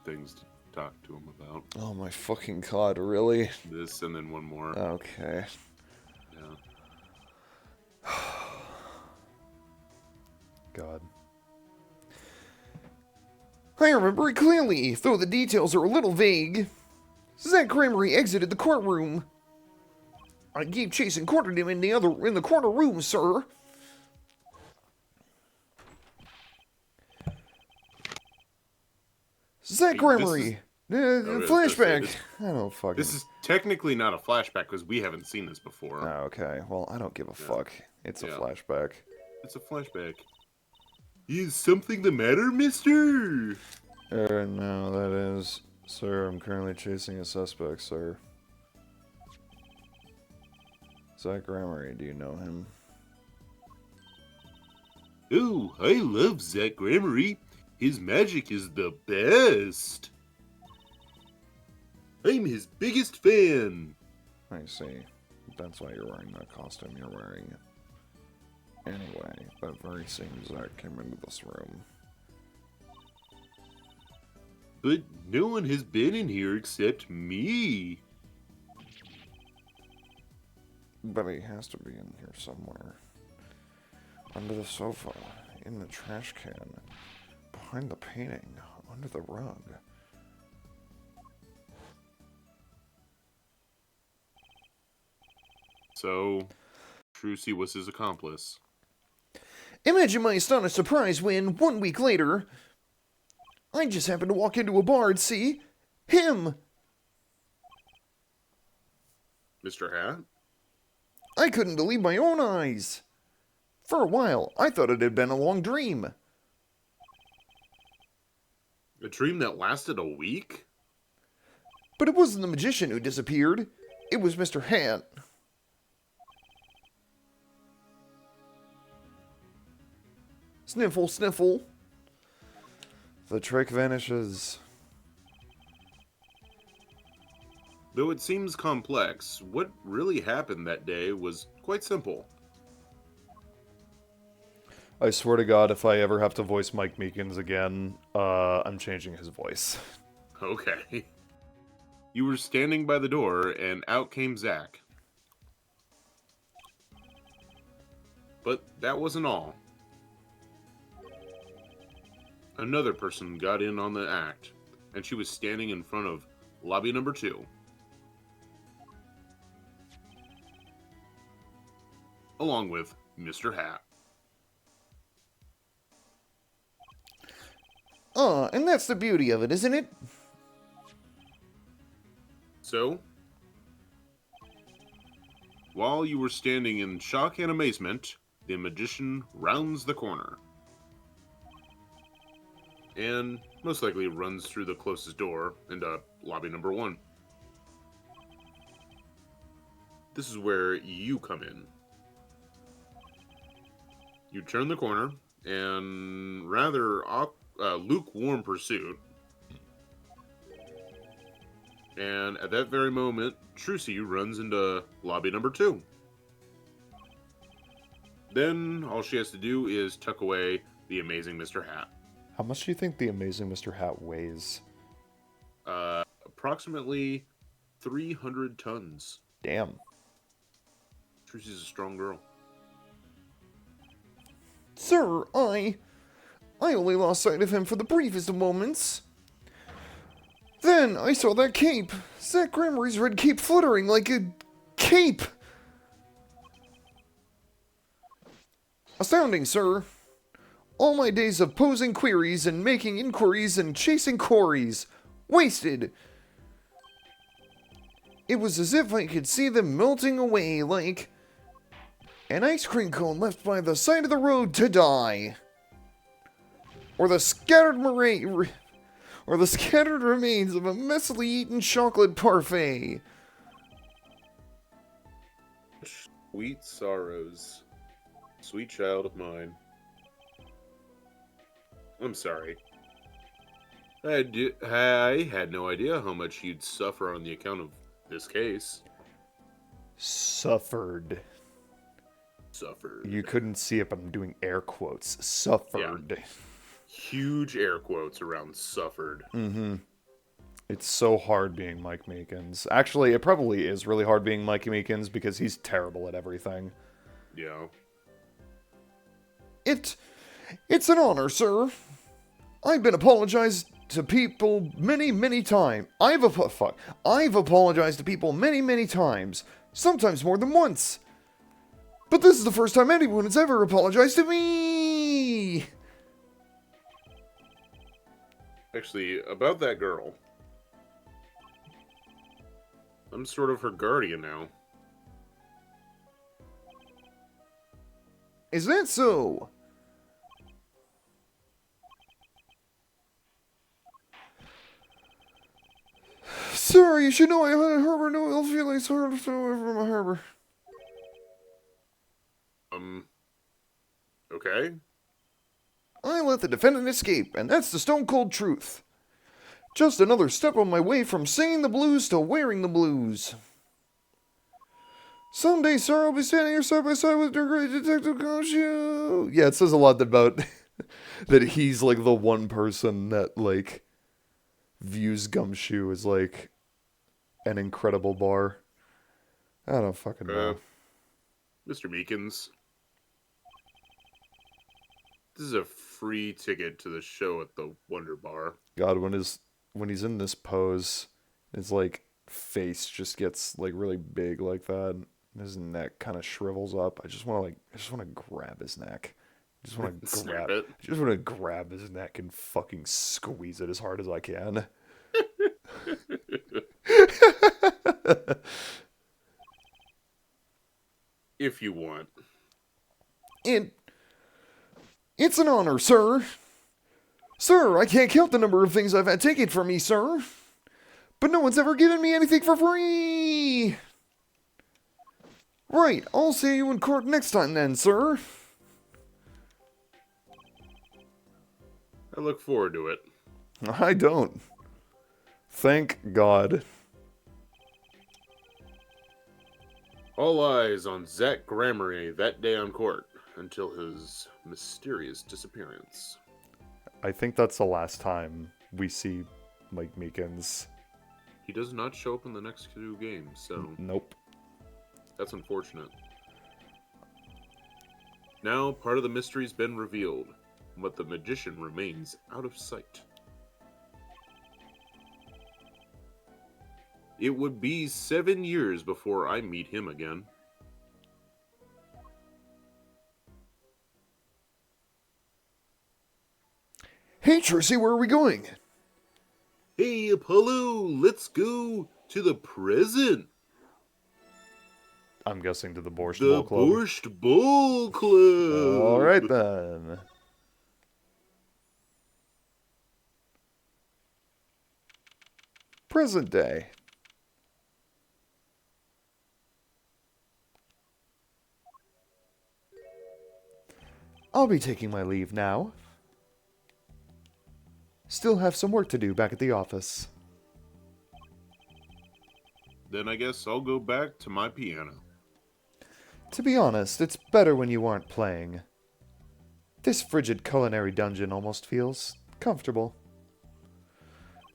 things to talk to him about. Oh my fucking god, really? This and then 1 more. Okay. Yeah. God. I remember it clearly, though the details are a little vague. Zach Gramery exited the courtroom. I gave chase and cornered him in the corner room, sir. Zach Gramery. Flashback. I don't fucking... This is technically not a flashback because we haven't seen this before. Oh, okay, well, I don't give a fuck. It's a flashback. It's a flashback. Is something the matter, mister? No, that is... Sir, I'm currently chasing a suspect, sir. Zach Gramery, do you know him? Oh, I love Zach Gramery. His magic is the best. I'm his biggest fan. I see. That's why you're wearing that costume you're wearing. Anyway, that very same Zach came into this room. But no one has been in here except me. But he has to be in here somewhere. Under the sofa, in the trash can, behind the painting, under the rug. So, Trucy was his accomplice. Imagine my astonished surprise when, 1 week later, I just happened to walk into a bar and see him. Mr. Hat? I couldn't believe my own eyes. For a while, I thought it had been a long dream. A dream that lasted a week? But it wasn't the magician who disappeared. It was Mr. Hat. Sniffle, sniffle. The trick vanishes. Though it seems complex, what really happened that day was quite simple. I swear to God, if I ever have to voice Mike Meekins again, I'm changing his voice. Okay. You were standing by the door, and out came Zach. But that wasn't all. Another person got in on the act, and she was standing in front of lobby number 2. Along with Mr. Hat. And that's the beauty of it, isn't it? So, while you were standing in shock and amazement, the magician rounds the corner. And most likely runs through the closest door into lobby number 1. This is where you come in. You turn the corner, and rather lukewarm pursuit. And at that very moment, Trucy runs into lobby number 2. Then all she has to do is tuck away the amazing Mr. Hat. How much do you think the amazing Mr. Hat weighs? Approximately 300 tons. Damn. Trucy's a strong girl. Sir, I only lost sight of him for the briefest of moments. Then I saw that cape. Zach Gramarie's red cape fluttering like a cape. Astounding, sir. All my days of posing queries and making inquiries and chasing quarries. Wasted. It was as if I could see them melting away like an ice cream cone left by the side of the road to die. Or the scattered remains of a messily eaten chocolate parfait. Sweet sorrows. Sweet child of mine. I'm sorry. I had no idea how much you'd suffer on the account of this case. Suffered. Suffered. You couldn't see it, but I'm doing air quotes. Suffered. Yeah. Huge air quotes around suffered. Mm-hmm. It's so hard being Mike Meekins. Actually, it probably is really hard being Mike Meekins because he's terrible at everything. Yeah. It's an honor, sir. I've been apologized to people many times. I've apologized to people many times. Sometimes more than once. But this is the first time anyone has ever apologized to me. Actually, about that girl. I'm sort of her guardian now. Is that so? Sir, you should know I harbor no ill feelings from my harbor. Okay. I let the defendant escape, and that's the stone-cold truth. Just another step on my way from singing the blues to wearing the blues. Someday, sir, I'll be standing here side by side with your great Detective Gumshoe. Yeah, it says a lot about that he's, like, the one person that, like, views Gumshoe as, like, an incredible bar. I don't fucking know. Mr. Meekins. This is a free ticket to the show at the Wonder Bar. God, when he's in this pose, his, like, face just gets, like, really big like that. His neck kind of shrivels up. I just want to grab his neck. I just want to Snap grab. it. I just want to grab his neck and fucking squeeze it as hard as I can. If you want. It's an honor, sir. Sir, I can't count the number of things I've had taken from me, sir. But no one's ever given me anything for free. Right, I'll see you in court next time then, sir. I look forward to it. I don't. Thank God. All eyes on Zach Gramery that day on court until his mysterious disappearance. I think that's the last time we see Mike Meekins. He does not show up in the next 2 games, so Nope. that's unfortunate. Now, part of the mystery's been revealed, but the magician remains out of sight. It would be 7 years before I meet him again. Hey, Tracy, where are we going? Hey, Apollo, let's go to the present. I'm guessing to the Borscht The Bowl Club. Borscht Bowl Club. All right then. Present day. I'll be taking my leave now. Still have some work to do back at the office. Then I guess I'll go back to my piano. To be honest, it's better when you aren't playing. This frigid culinary dungeon almost feels comfortable.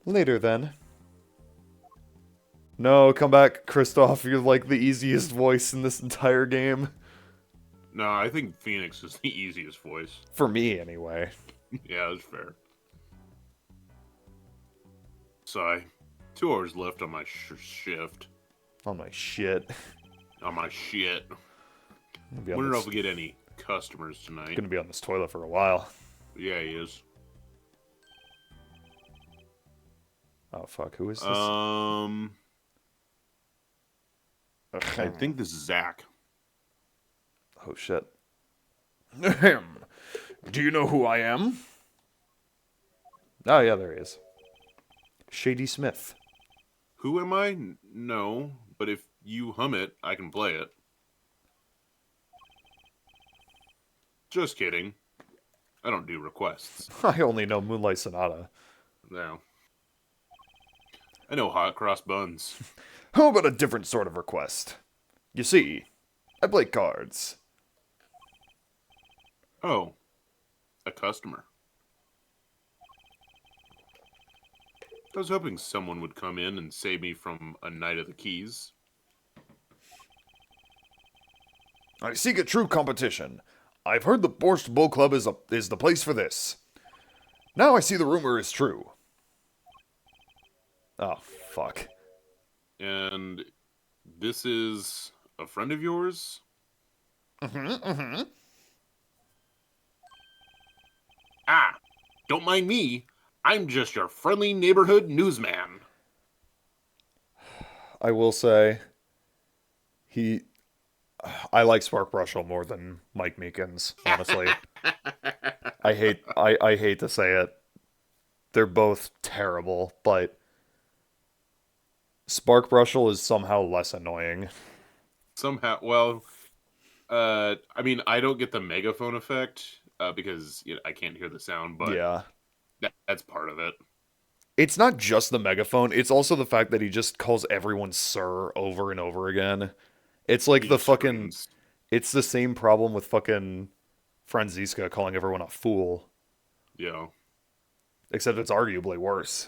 Later then. No, come back, Kristoff. You're like the easiest voice in this entire game. No, I think Phoenix is the easiest voice. For me, anyway. Yeah, that's fair. Sigh. 2 hours left on my shift. On my shit. On my shit. I'm Wonder if we get any customers tonight. gonna be on this toilet for a while. Yeah, he is. Oh fuck, who is this? I Ahem. think this is Zach. Oh shit. Ahem. Do you know who I am? Oh yeah, there he is. Shady Smith. Who am I? No, but if you hum it, I can play it. Just kidding. I don't do requests. I only know Moonlight Sonata. No. I know hot cross buns. How about a different sort of request? You see, I play cards. Oh, a customer. I was hoping someone would come in and save me from a Knight of the Keys. I seek a true competition. I've heard the Borscht Bowl Club is the place for this. Now I see the rumor is true. Oh fuck. And this is a friend of yours? Ah, don't mind me. I'm just your friendly neighborhood newsman. I will say I like Spark Brushel more than Mike Meekins, honestly. I hate to say it. They're both terrible, but Spark Brushel is somehow less annoying. Somehow, well, I mean, I don't get the megaphone effect because I can't hear the sound, but Yeah. that's part of it. It's not just the megaphone, it's also the fact that he just calls everyone sir over and over again. It's like He the fucking screams. it's the same problem with fucking Franziska calling everyone a fool, except it's arguably worse.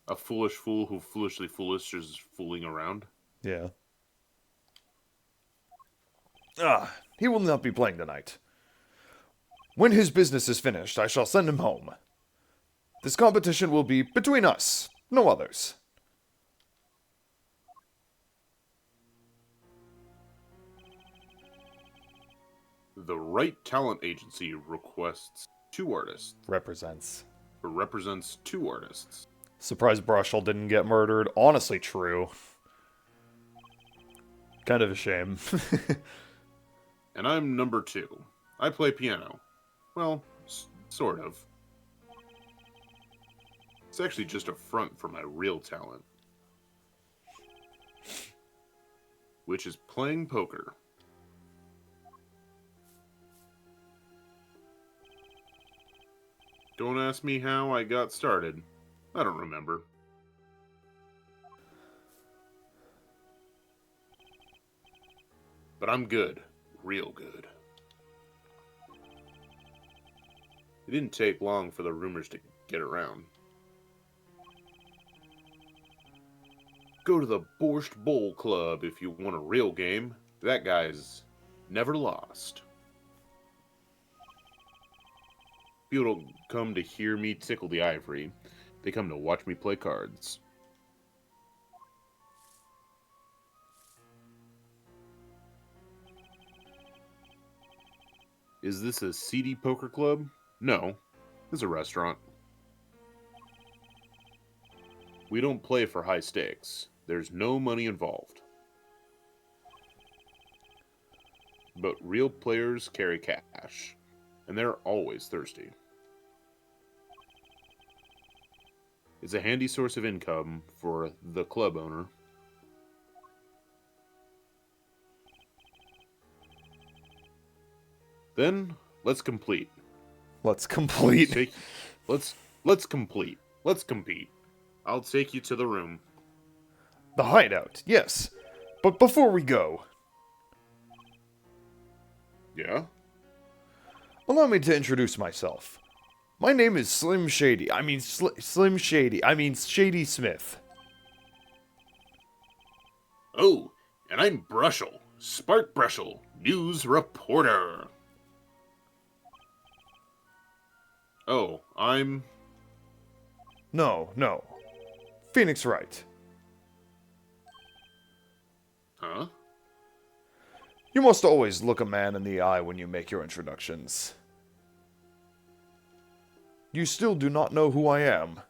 A foolish fool who foolishly foolish is fooling around. Yeah. He will not be playing tonight. When his business is finished, I shall send him home. This competition will be between us, no others. The Right Talent Agency requests 2 artists. Represents. Or represents 2 artists. Surprised Brushel didn't get murdered. Honestly true. Kind of a shame. And I'm number 2. I play piano. Well, sort of. It's actually just a front for my real talent. Which is playing poker. Don't ask me how I got started. I don't remember. But I'm good. Real good. It didn't take long for the rumors to get around. Go to the Borscht Bowl Club if you want a real game. That guy's never lost. People don't come to hear me tickle the ivory. They come to watch me play cards. Is this a seedy poker club? No, it's a restaurant. We don't play for high stakes. There's no money involved. But real players carry cash, and they're always thirsty. It's a handy source of income for the club owner. Then, let's complete. Let's complete. Let's complete. Let's compete. I'll take you to the room. The hideout, yes. But before we go, Yeah? allow me to introduce myself. My name is Slim Shady. Slim Shady. Shady Smith. Oh, and I'm Brushel. Spark Brushel, news reporter. Oh, I'm... No. Phoenix Wright. Huh? You must always look a man in the eye when you make your introductions. You still do not know who I am.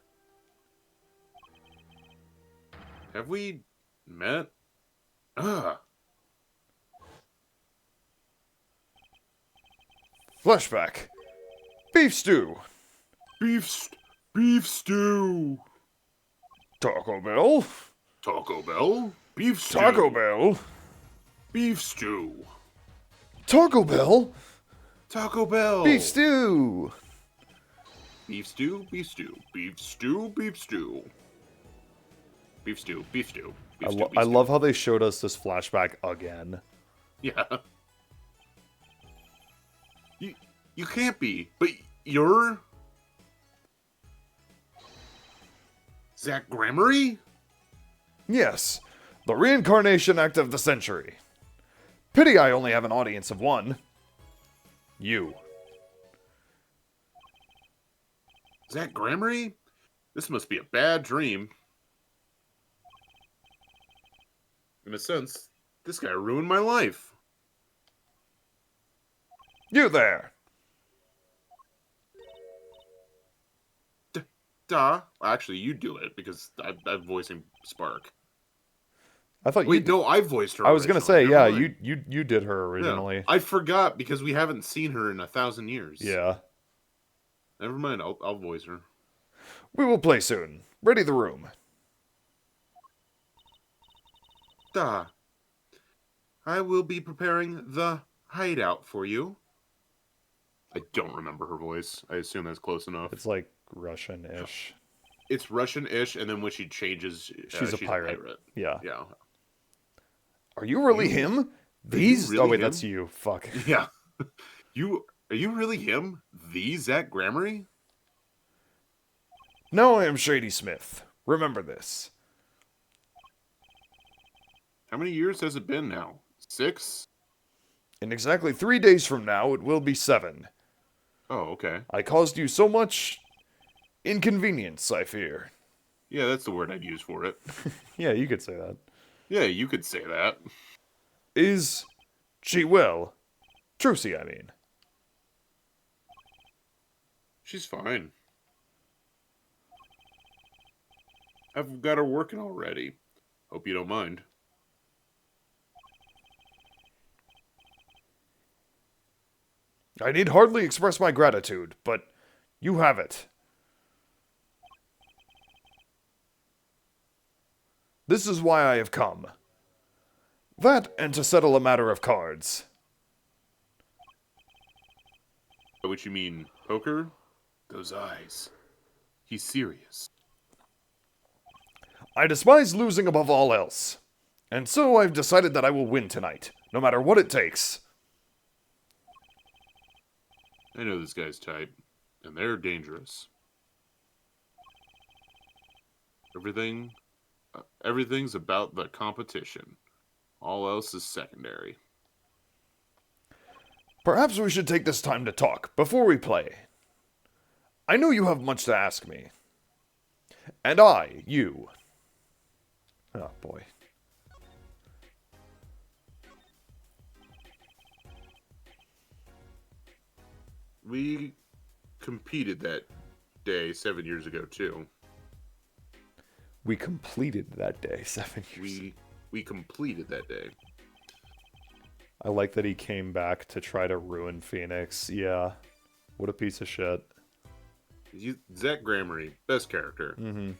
Have we met? Ah. Flashback. Beef stew. Beef stew. Taco Bell. Taco Bell. Beef stew. Taco Bell. Beef stew. Taco Bell. Taco Bell. Beef stew. Beef stew. Beef stew. Beef stew. Beef stew. Beef stew. Beef stew. Beef stew. I love how they showed us this flashback again. Yeah. You can't be, but you're Zach Gramery? Yes, the reincarnation act of the century. Pity I only have an audience of one. You. Zach Gramery? This must be a bad dream. In a sense, this guy ruined my life. You there. Actually, you do it, because I'm voicing Spark. I thought Wait, no, I voiced her. I was gonna say, Never yeah, mind. you did her originally. Yeah, I forgot, because we haven't seen her in 1,000 years. Yeah. Never mind, I'll voice her. We will play soon. Ready the room. I will be preparing the hideout for you. I don't remember her voice. I assume that's close enough. It's like Russian-ish. It's Russian-ish, and then when she changes, She's a pirate. Yeah. Yeah. Are you really him? These? really Oh wait, him? that's you. Fuck. Yeah. Are you really him? The Zach Gramery? Now I am Shady Smith. Remember this. How many years has it been now? 6? In exactly 3 days from now, it will be 7. Oh, okay. I caused you so much inconvenience, I fear. Yeah, that's the word I'd use for it. Yeah, you could say that. Yeah, you could say that. Is she well? Trucy, I mean. She's fine. I've got her working already. Hope you don't mind. I need hardly express my gratitude, but you have it. This is why I have come. That, and to settle a matter of cards. By which you mean poker? Those eyes. He's serious. I despise losing above all else. And so I've decided that I will win tonight, no matter what it takes. I know this guy's type, and they're dangerous. Everything's about the competition. All else is secondary. Perhaps we should take this time to talk before we play. I know you have much to ask me. And I, you. Oh, boy. We competed that day 7 years ago, too. We completed that day 7 years. We completed that day. I like that he came back to try to ruin Phoenix. Yeah. What a piece of shit. Zach Gramery, best character. Mm-hmm.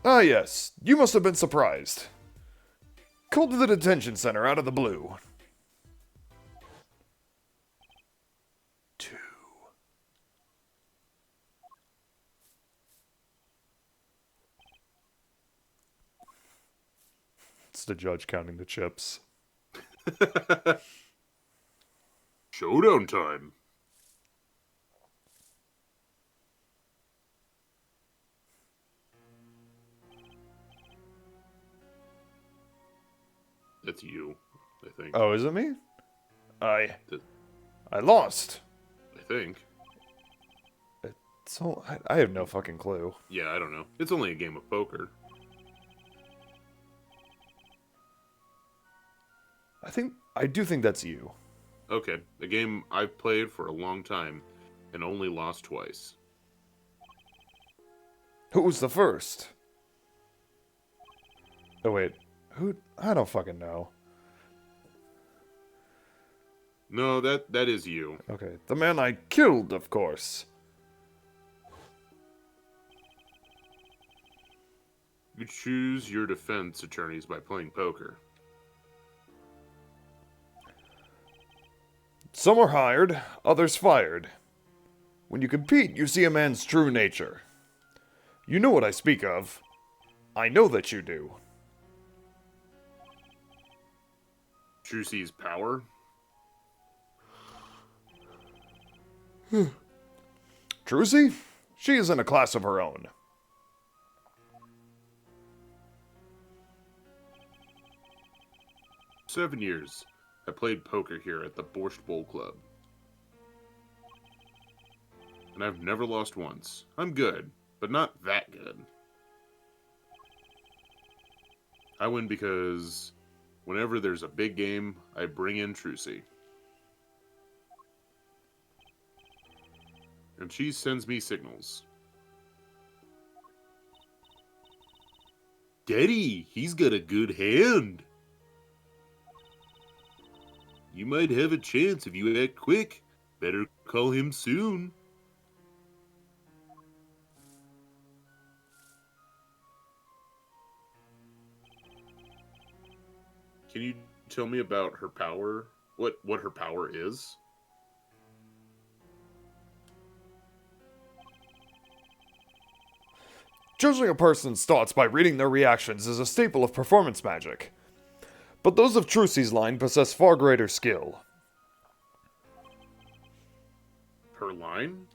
Ah, yes. You must have been surprised. Called to the detention center out of the blue. 2. It's the judge counting the chips. Showdown time. That's you, I think. Oh, is it me? I lost. I think. So I have no fucking clue. Yeah, I don't know. It's only a game of poker. I do think that's you. Okay, a game I've played for a long time and only lost twice. Who was the first? Oh wait, who? I don't fucking know. No, that is you. Okay, the man I killed, of course. You choose your defense attorneys by playing poker. Some are hired, others fired. When you compete, you see a man's true nature. You know what I speak of. I know that you do. Trucy's power? Trucy? She is in a class of her own. For 7 years, I played poker here at the Borscht Bowl Club. And I've never lost once. I'm good, but not that good. I win because whenever there's a big game, I bring in Trucy. And she sends me signals. Daddy, he's got a good hand. You might have a chance if you act quick. Better call him soon. Can you tell me about her power? What her power is? Judging a person's thoughts by reading their reactions is a staple of performance magic. But those of Trucy's line possess far greater skill. Her line?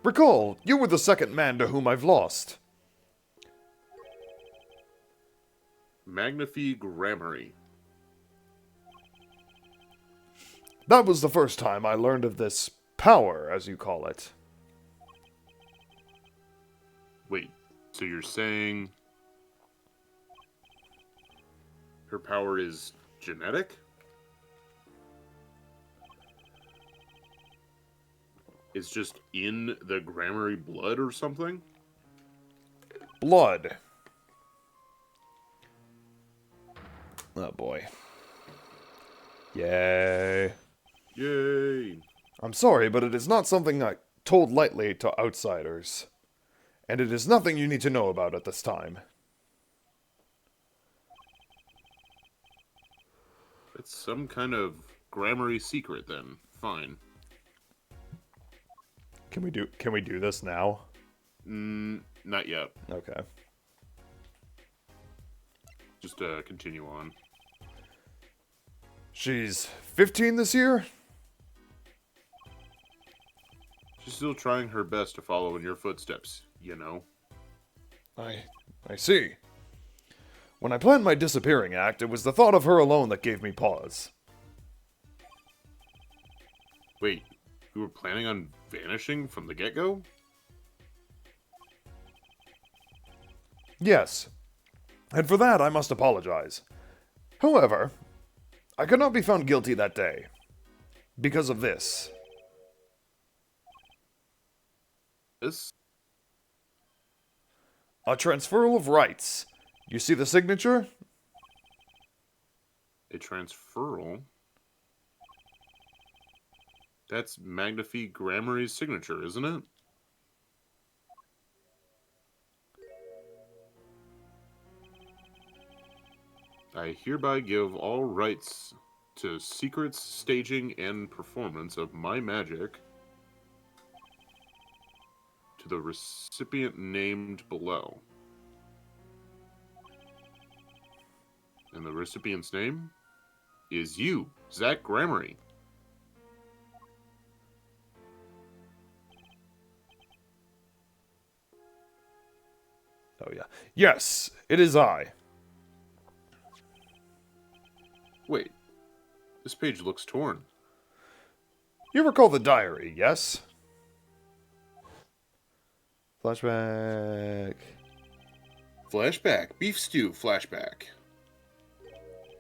Recall, you were the second man to whom I've lost. Magnifique Grammary. That was the first time I learned of this power, as you call it. Wait, so you're saying her power is genetic? is just in the grammary blood or something? Blood. Oh boy. Yay. Yay! I'm sorry, but it is not something I told lightly to outsiders. And it is nothing you need to know about at this time. It's some kind of grammary secret then. Fine. Can we do this now? Not yet. Okay. Just continue on. She's 15 this year? She's still trying her best to follow in your footsteps, you know. I see. When I planned my disappearing act, it was the thought of her alone that gave me pause. Wait, you were planning on vanishing from the get-go? Yes. And for that, I must apologize. However, I could not be found guilty that day. Because of this. This? A transferal of rights. You see the signature? A transferal? That's Magnifi Grammary's signature, isn't it? I hereby give all rights to secrets, staging, and performance of my magic to the recipient named below. And the recipient's name is you, Zach Grammary. Oh yeah. Yes, it is I. Wait, this page looks torn. You recall the diary, yes? Flashback. Flashback, beef stew, flashback.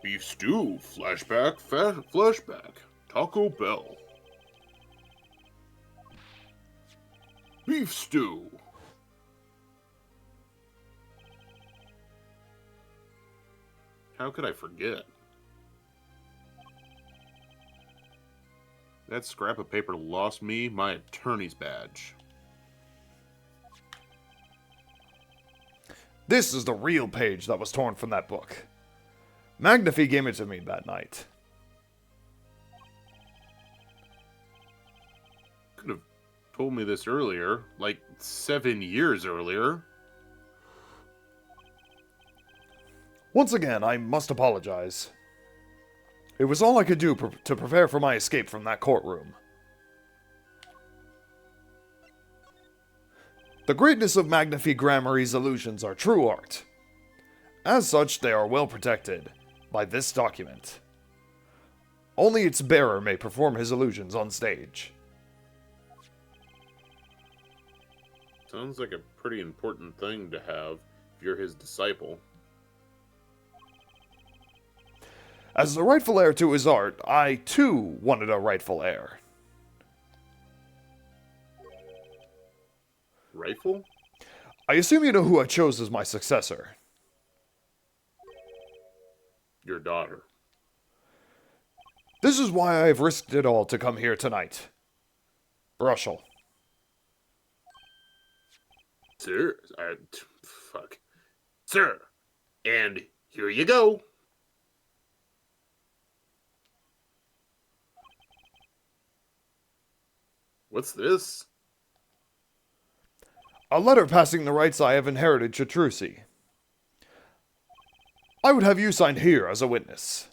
Beef stew, flashback, flashback. Taco Bell. Beef stew. How could I forget? That scrap of paper lost me my attorney's badge. This is the real page that was torn from that book. Magnifi gave it to me that night. Could have told me this earlier, like 7 years earlier. Once again, I must apologize. It was all I could do to prepare for my escape from that courtroom. The greatness of Magnifi Grammary's illusions are true art. As such, they are well protected by this document. Only its bearer may perform his illusions on stage. Sounds like a pretty important thing to have if you're his disciple. As the rightful heir to his art, I too wanted a rightful heir. Rifle? I assume you know who I chose as my successor. Your daughter. This is why I have risked it all to come here tonight. Brushel. Sir? Fuck. Sir, and here you go. What's this? A letter passing the rights I have inherited to Trucy. I would have you signed here as a witness.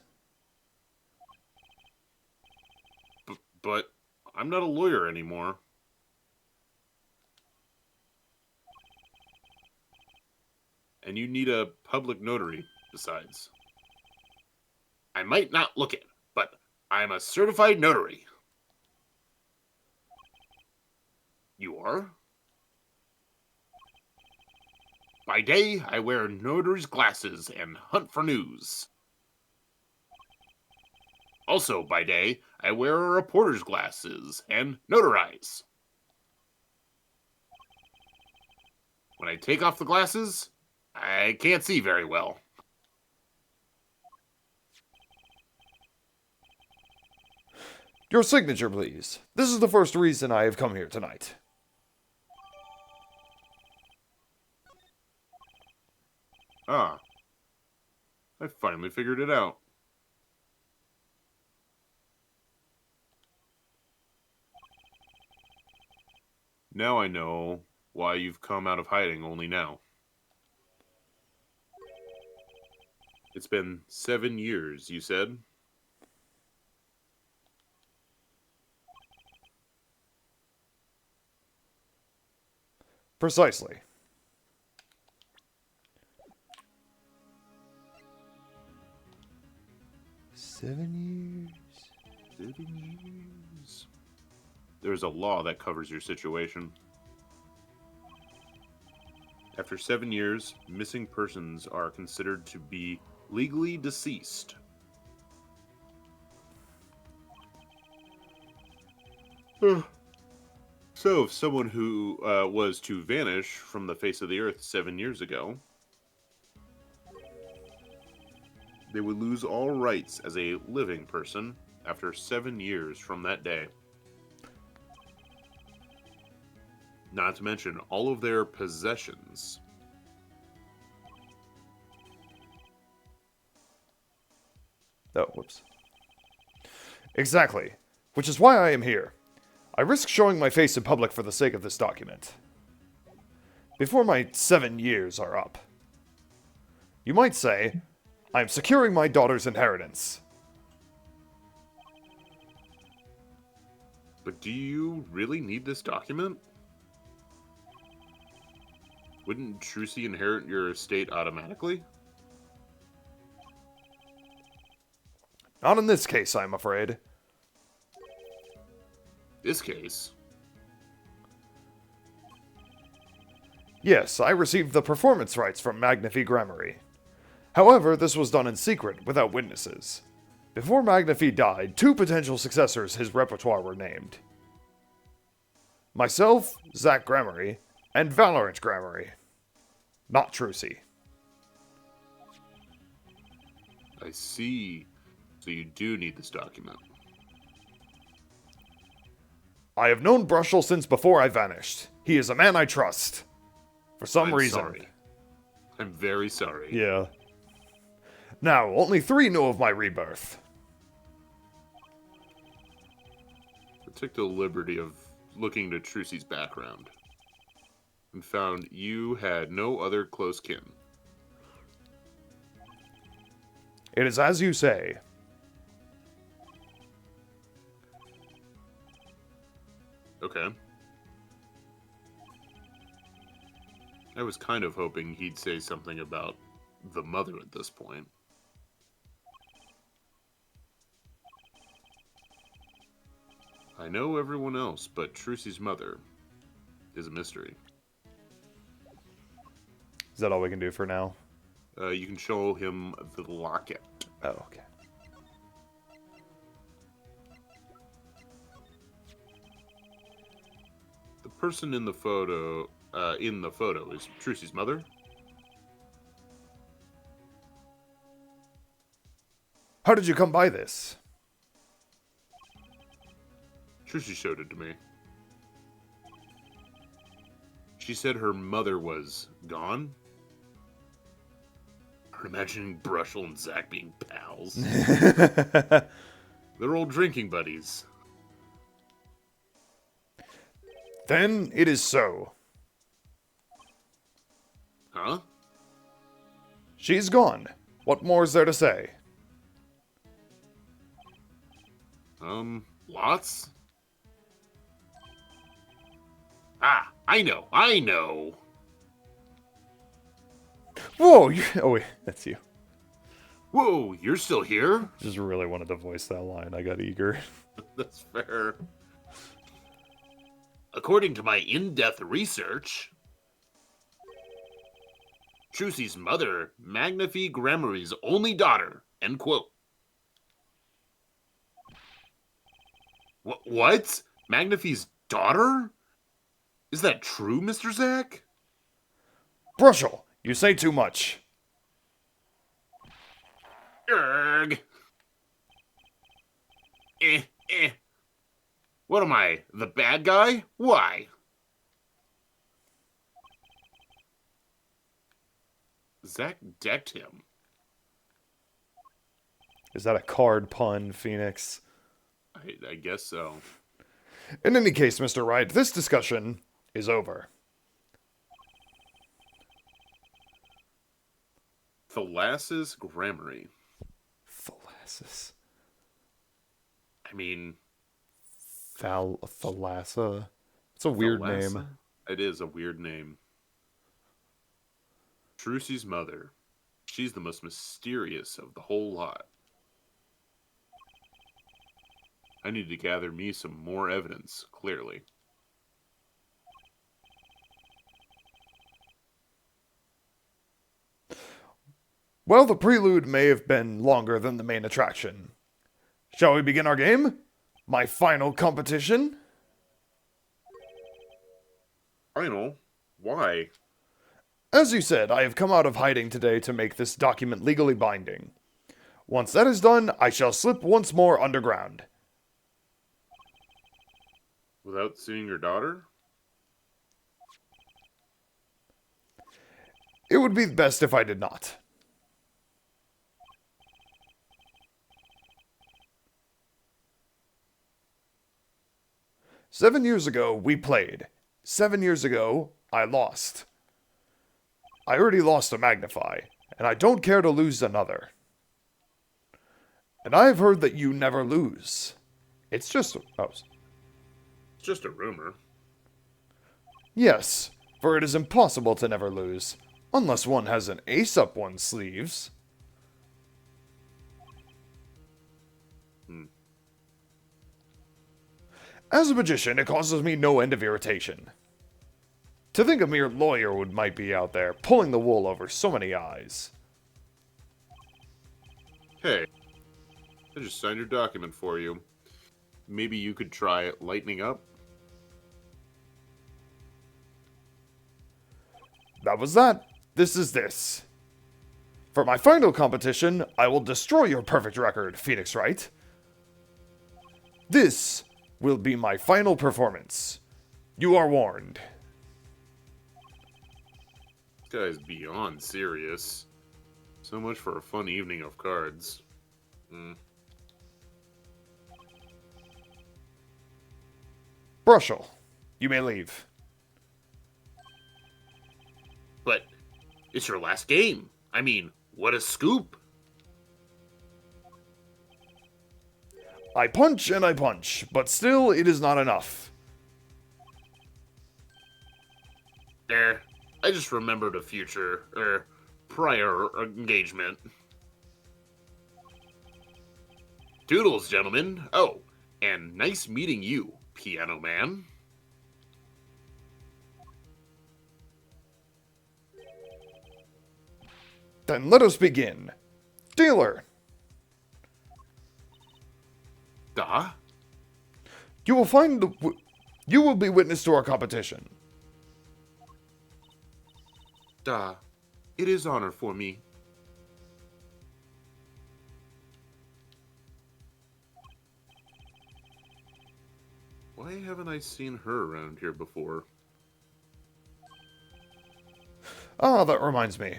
But I'm not a lawyer anymore. And you need a public notary, besides. I might not look it, but I'm a certified notary. You are? By day, I wear notary's glasses and hunt for news. Also, by day, I wear a reporter's glasses and notarize. When I take off the glasses, I can't see very well. Your signature, please. This is the first reason I have come here tonight. Ah. I finally figured it out. Now I know why you've come out of hiding only now. It's been 7 years, you said? Precisely. $7 years. 7 years. There's a law that covers your situation. After 7 years, missing persons are considered to be legally deceased. So, if someone who was to vanish from the face of the earth 7 years ago, they would lose all rights as a living person after 7 years from that day. Not to mention all of their possessions. Oh, whoops. Exactly. Which is why I am here. I risk showing my face in public for the sake of this document. Before my 7 years are up. You might say, I am securing my daughter's inheritance. But do you really need this document? Wouldn't Trucy inherit your estate automatically? Not in this case, I'm afraid. This case? Yes, I received the performance rights from Magnifi Grammary. However, this was done in secret, without witnesses. Before Magnifi died, 2 potential successors his repertoire were named. Myself, Zach Grammary, and Valorant Grammary. Not Trucy. I see. So you do need this document. I have known Brushel since before I vanished. He is a man I trust. For some I'm reason. sorry. I'm very sorry. Yeah. Now, only 3 know of my rebirth. I took the liberty of looking to Trucy's background and found you had no other close kin. It is as you say. Okay. I was kind of hoping he'd say something about the mother at this point. I know everyone else, but Trucy's mother is a mystery. Is that all we can do for now? You can show him the locket. Oh, okay. The person in the photo is Trucy's mother. How did you come by this? Trucy showed it to me. She said her mother was gone. I'm imagining Brushel and Zach being pals. They're old drinking buddies. Then it is so. Huh? She's gone. What more is there to say? Lots? Ah, I know. Whoa! Oh, wait, that's you. Whoa, you're still here? Just really wanted to voice that line. I got eager. That's fair. According to my in-depth research, Trucy's mother, Magnifi Grammary's only daughter, end quote. What? Magnifi's daughter? Is that true, Mr. Zach? Brushel, you say too much. Erg. Eh. What am I, the bad guy? Why? Zack decked him. Is that a card pun, Phoenix? I guess so. In any case, Mr. Wright, this discussion is over. Thalassus Grammary. Thalassus. I mean, Thalassa? It's a weird Thalassa? name. It is a weird name. Trucy's mother. She's the most mysterious of the whole lot. I need to gather me some more evidence, clearly. Well, the prelude may have been longer than the main attraction. Shall we begin our game? My final competition? Final? Why? As you said, I have come out of hiding today to make this document legally binding. Once that is done, I shall slip once more underground. Without seeing your daughter? It would be best if I did not. "7 years ago, we played. 7 years ago, I lost. I already lost a Magnify, and I don't care to lose another. And I have heard that you never lose. It's just... Oh, It's just a rumor. yes, for it is impossible to never lose, unless one has an ace up one's sleeves. As a magician, it causes me no end of irritation. To think a mere lawyer might be out there, pulling the wool over so many eyes. Hey, I just signed your document for you. Maybe you could try lightening up? That was that. This is this. For my final competition, I will destroy your perfect record, Phoenix Wright. This will be my final performance. You are warned." This guy's beyond serious. So much for a fun evening of cards. Brushel, you may leave. But it's your last game. I mean, what a scoop. I punch and I punch, but still it is not enough. There. I just remembered a prior engagement. Doodles, gentlemen. Oh, and nice meeting you, Piano Man. Then let us begin. Dealer, Da? you will be witness to our competition. Da. It is honor for me. Why haven't I seen her around here before? Ah, that reminds me.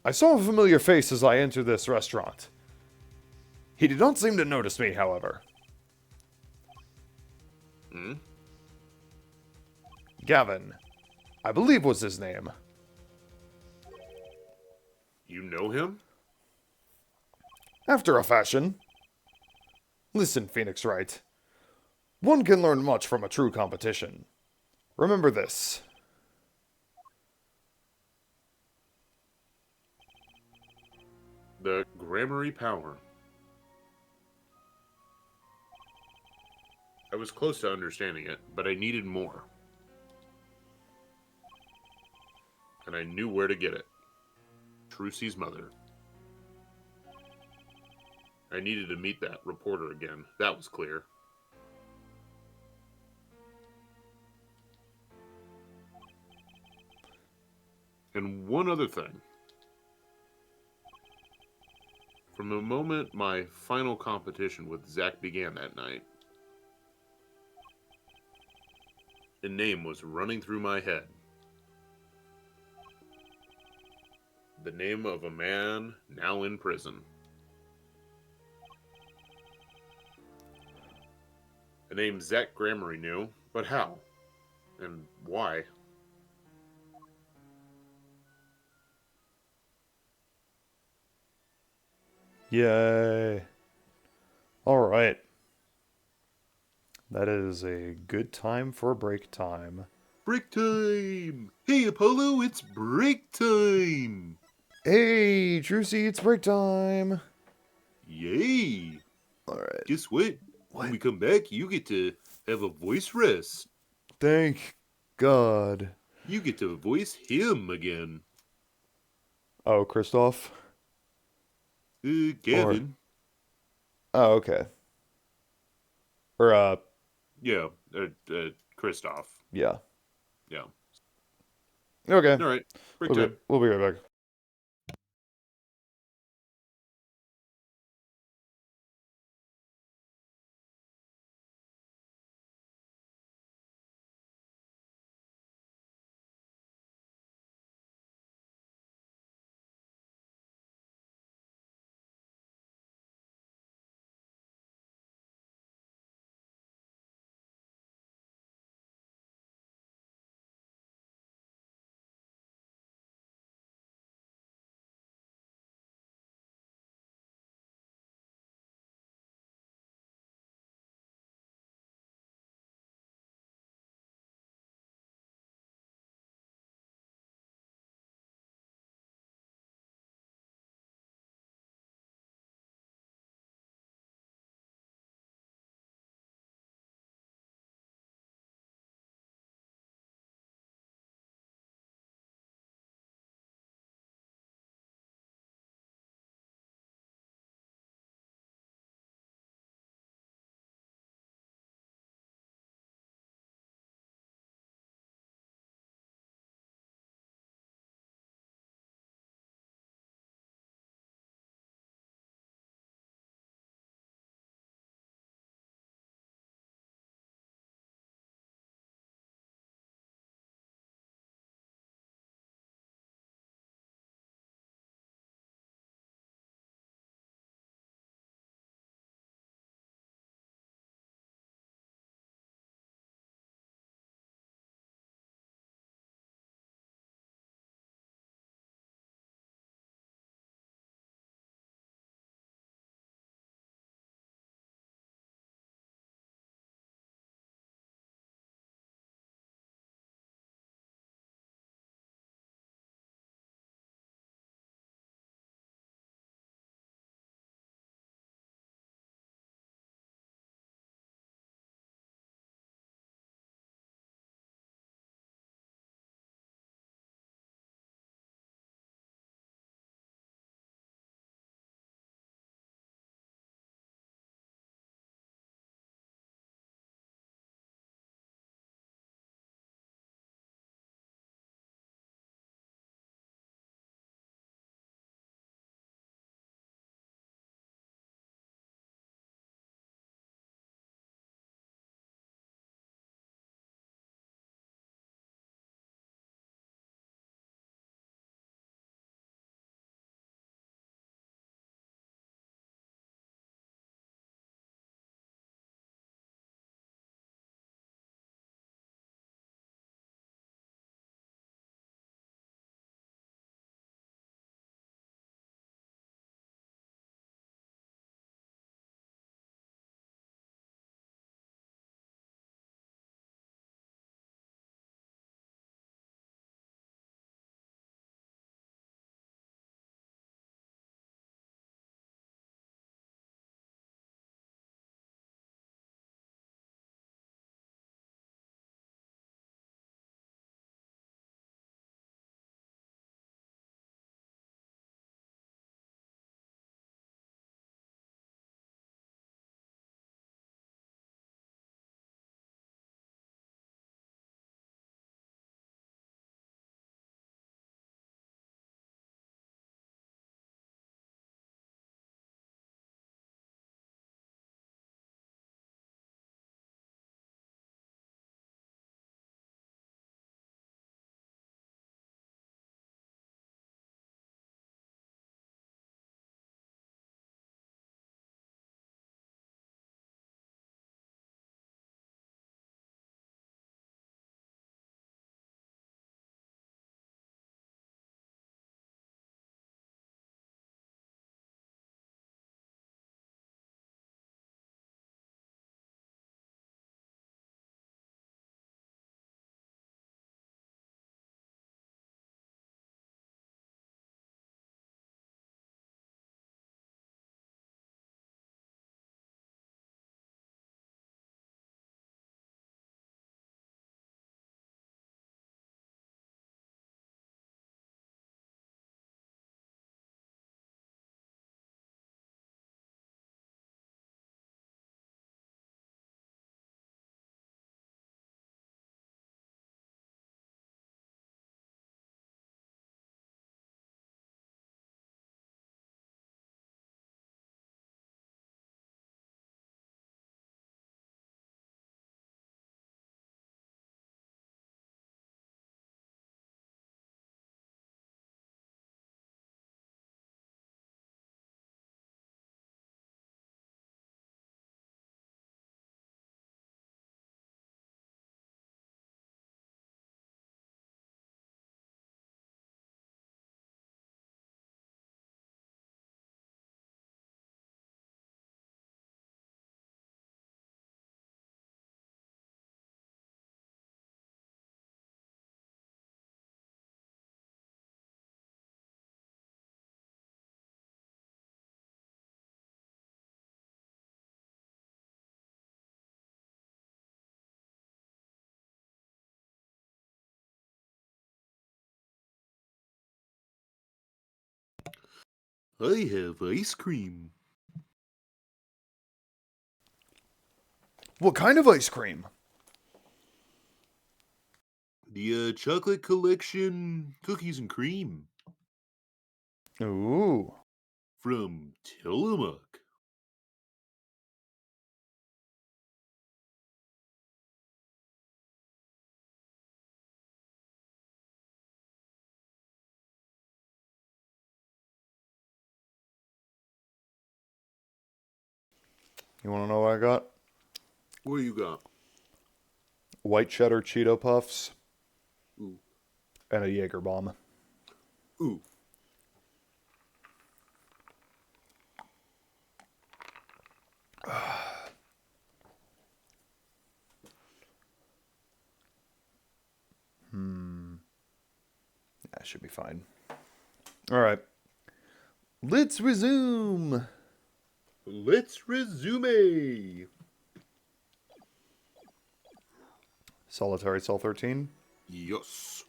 I saw a familiar face as I entered this restaurant. He did not seem to notice me, however. Gavin, I believe was his name. You know him? After a fashion. Listen, Phoenix Wright. One can learn much from a true competition. Remember this. The Grammary Power. I was close to understanding it, but I needed more. And I knew where to get it. Trucy's mother. I needed to meet that reporter again. That was clear. And one other thing. From the moment my final competition with Zach began that night, a name was running through my head. The name of a man now in prison. A name Zach Gramery knew, but how? And why? Yay. Alright. That is a good time for break time. Break time! Hey, Apollo, it's break time! Hey, Trucy, it's break time. Yay! Alright. Guess what? What? When we come back, you get to have a voice rest. Thank God. You get to voice him again. Oh, Christoph? Gavin. Oh, okay. Or, Yeah, Christoph. yeah. Yeah. Okay. All right, break time. We'll be right back. I have ice cream. What kind of ice cream? The chocolate collection cookies and cream Ooh. from Tillamook. You want to know what I got? What you got? White cheddar Cheeto Puffs Ooh. and a Jaeger bomb. Ooh. That should be fine. All right. Let's resume. Let's resume. Solitary Cell 13. Yes.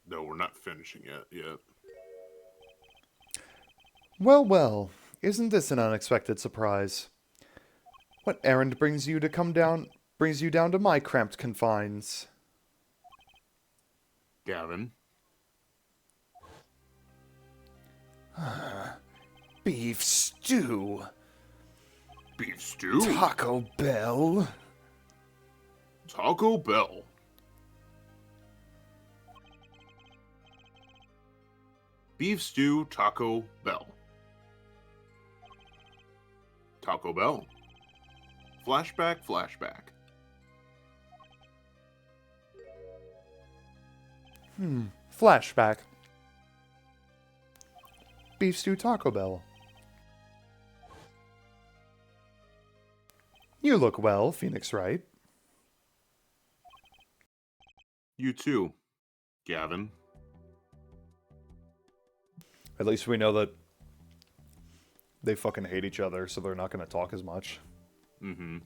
No, we're not finishing it yet. Well, well. Isn't this an unexpected surprise? What errand brings you down to my cramped confines? Gavin. Beef stew. Beef stew. Taco Bell. Taco Bell. Beef stew, Taco Bell. Taco Bell. Flashback, flashback. Flashback. Beef stew Taco Bell. You look well, Phoenix Wright. You too, Gavin. At least we know that they fucking hate each other, so they're not going to talk as much. Mm-hmm.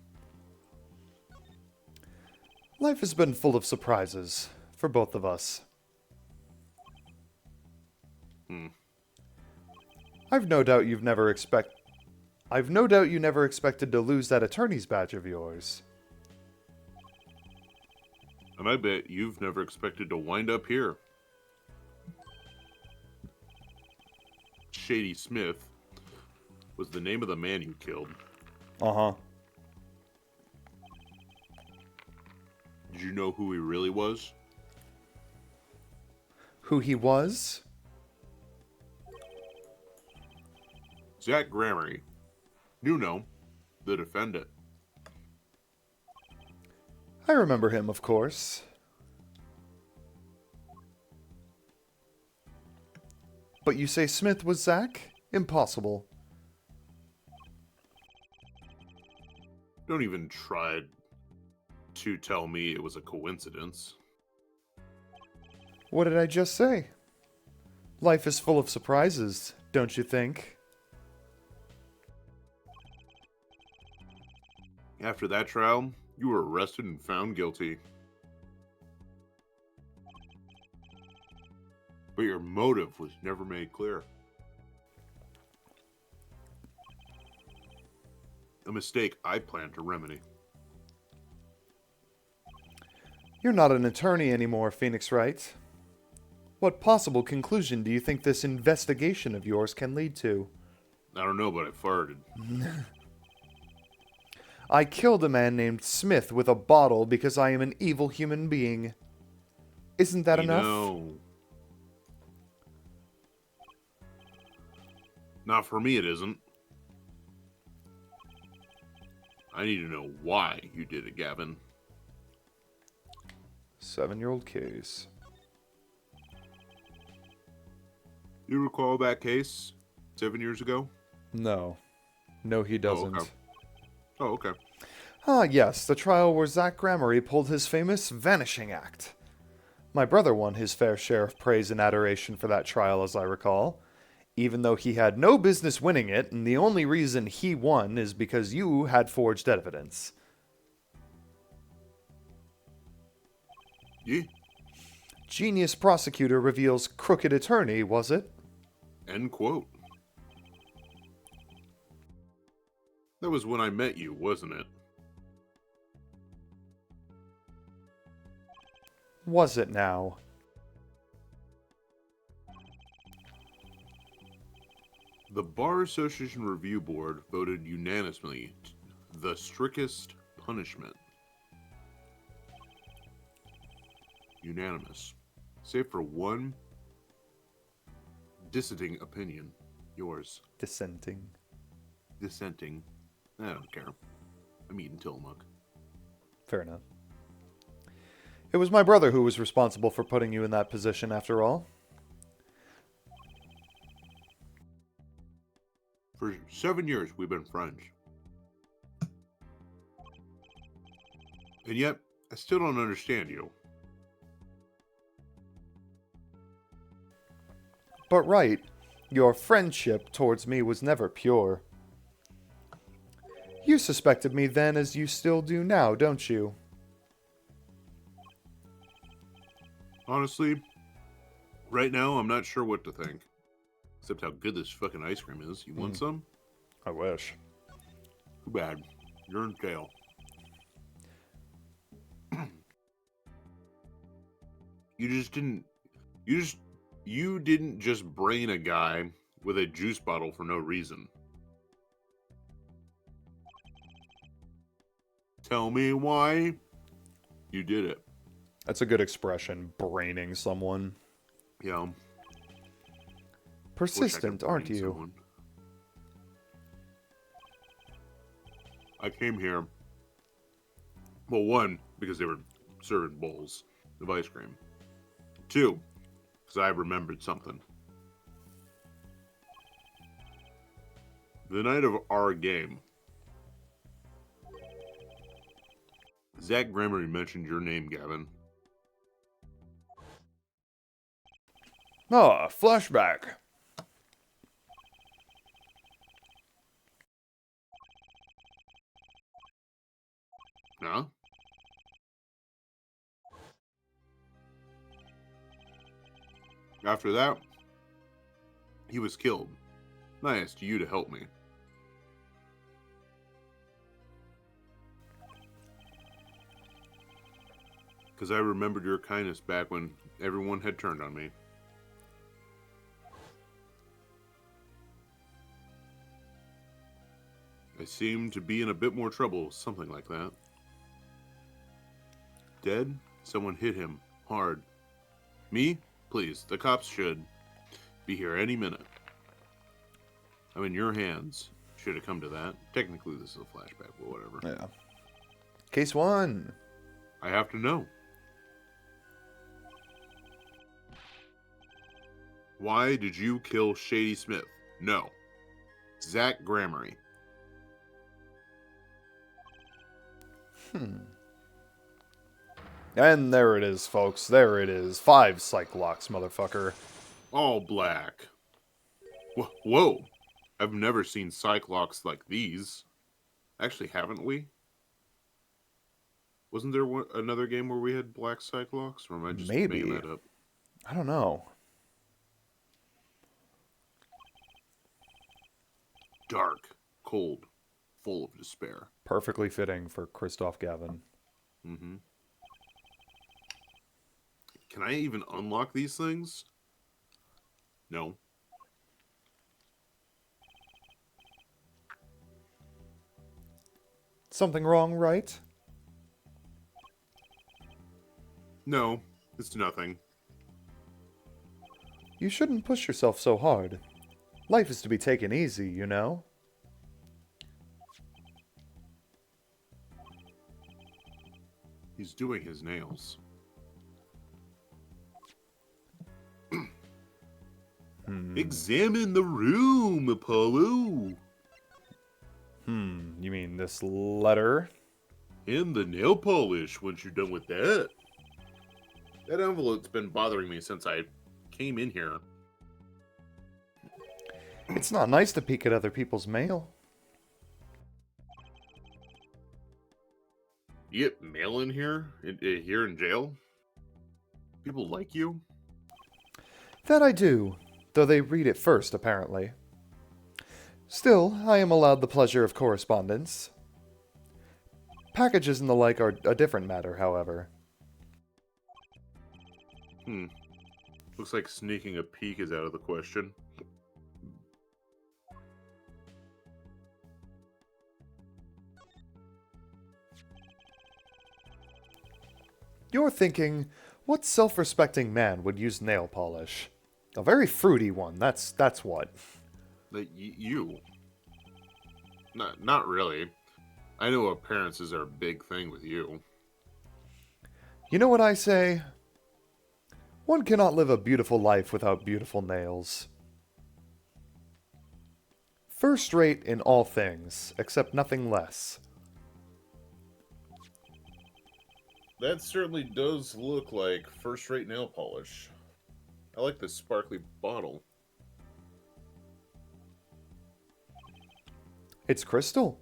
Life has been full of surprises for both of us. I've no doubt you never expected to lose that attorney's badge of yours. And I bet you've never expected to wind up here. Shady Smith was the name of the man you killed. Uh-huh. Did you know who he really was? Who he was? Zach Gramery. You know, the defendant. I remember him, of course. But you say Smith was Zach? Impossible. Don't even try to tell me it was a coincidence. What did I just say? Life is full of surprises, don't you think? After that trial, you were arrested and found guilty. But your motive was never made clear. A mistake I plan to remedy. You're not an attorney anymore, Phoenix Wright. What possible conclusion do you think this investigation of yours can lead to? I don't know, but I farted. I killed a man named Smith with a bottle because I am an evil human being. Isn't that enough? No. Not for me, it isn't. I need to know why you did it, Gavin. 7-year-old case. You recall that case 7 years ago? No. No, he doesn't. Oh, okay. Ah, yes, the trial where Zach Gramery pulled his famous vanishing act. My brother won his fair share of praise and adoration for that trial, as I recall. even though he had no business winning it, and the only reason he won is because you had forged evidence. Yeah. Genius prosecutor reveals crooked attorney, was it? End quote. That was when I met you, wasn't it? Was it now? The Bar Association Review Board voted unanimously the strictest punishment. Unanimous. Save for one dissenting opinion. Yours. Dissenting. Dissenting. I don't care. I'm eating Tillamook. Fair enough. It was my brother who was responsible for putting you in that position, after all. For 7 years, we've been friends. And yet, I still don't understand you. But right, your friendship towards me was never pure. You suspected me then as you still do now, don't you? Honestly, right now, I'm not sure what to think. Except how good this fucking ice cream is. You want some? I wish. Too bad. You're in jail. You didn't just brain a guy with a juice bottle for no reason. Tell me why you did it. That's a good expression, braining someone. Yeah. Persistent, aren't you? Someone. I came here. Well, one, because they were serving bowls of ice cream. Two, because I remembered something. The night of our game, Zach Gramery mentioned your name, Gavin. Ah, flashback. Huh? After that, he was killed. And I asked you to help me. Because I remembered your kindness back when everyone had turned on me. I seemed to be in a bit more trouble, something like that. Dead? Someone hit him hard. Me? Please, the cops should be here any minute. I'm in your hands. Should have come to that. Technically, this is a flashback, but whatever. Yeah. Case 1. I have to know. Why did you kill Shady Smith? No. Zach Gramery. And there it is, folks. There it is. 5 psych locks, motherfucker. All black. Whoa. I've never seen psych locks like these. Actually, haven't we? Wasn't there another game where we had black psych locks? Or am I just Maybe. making that up? I don't know. Dark, cold, full of despair. Perfectly fitting for Christoph Gavin. Mm-hmm. Can I even unlock these things? No. Something wrong, right? No, it's nothing. You shouldn't push yourself so hard. Life is to be taken easy, you know? He's doing his nails. Examine the room, Apollo. You mean this letter? And the nail polish once you're done with that. That envelope's been bothering me since I came in here. It's not nice to peek at other people's mail. You get mail in here? Here in jail? People like you? That I do, though they read it first, apparently. Still, I am allowed the pleasure of correspondence. Packages and the like are a different matter, however. Looks like sneaking a peek is out of the question. You're thinking, what self-respecting man would use nail polish? A very fruity one, that's what. You? Not really. I know appearances are a big thing with you. You know what I say? One cannot live a beautiful life without beautiful nails. First rate in all things, except nothing less. That certainly does look like first-rate nail polish. I like this sparkly bottle. It's crystal.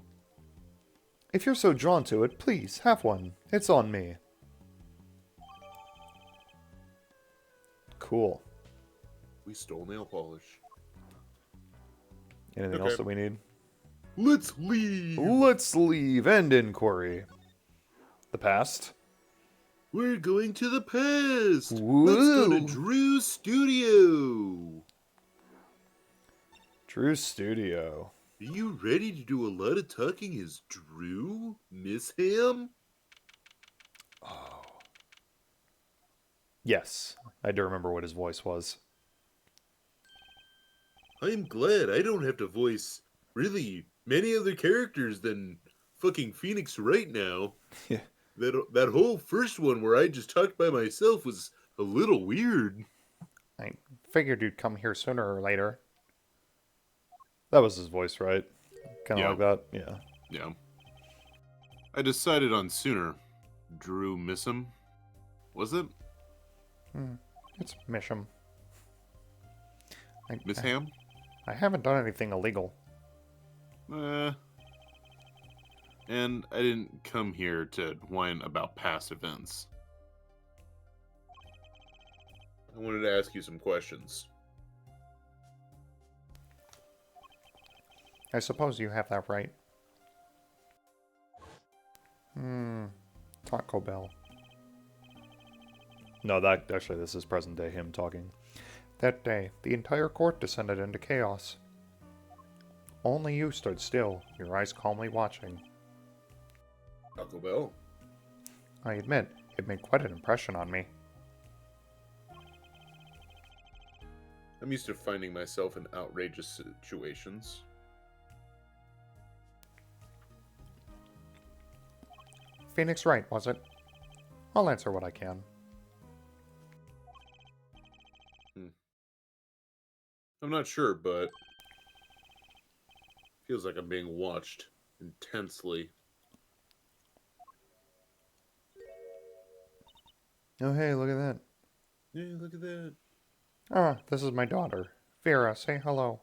If you're so drawn to it, please, have one. It's on me. Cool. We stole nail polish. Anything Okay. else that we need? Let's leave! Let's leave. End inquiry. The past? We're going to the past! Woo! Let's go to Drew's studio! Drew's studio. Are you ready to do a lot of talking as Drew, Miss Ham? Oh. Yes, I do remember what his voice was. I'm glad I don't have to voice really many other characters than fucking Phoenix right now. Yeah. That whole first one where I just talked by myself was a little weird. I figured you'd come here sooner or later. That was his voice, right? Kind of Yeah. like that? Yeah. Yeah. I decided on sooner. Drew Missum? Was it? It's Misham. Miss Ham? I haven't done anything illegal. And I didn't come here to whine about past events. I wanted to ask you some questions. I suppose you have that right. Taco Bell. No, this is present day him talking. That day, the entire court descended into chaos. Only you stood still, your eyes calmly watching. Taco Bell? I admit, it made quite an impression on me. I'm used to finding myself in outrageous situations. Phoenix Wright, was it? I'll answer what I can. I'm not sure, but feels like I'm being watched intensely. Oh, hey, look at that. Yeah, look at that. Ah, this is my daughter. Vera, say hello.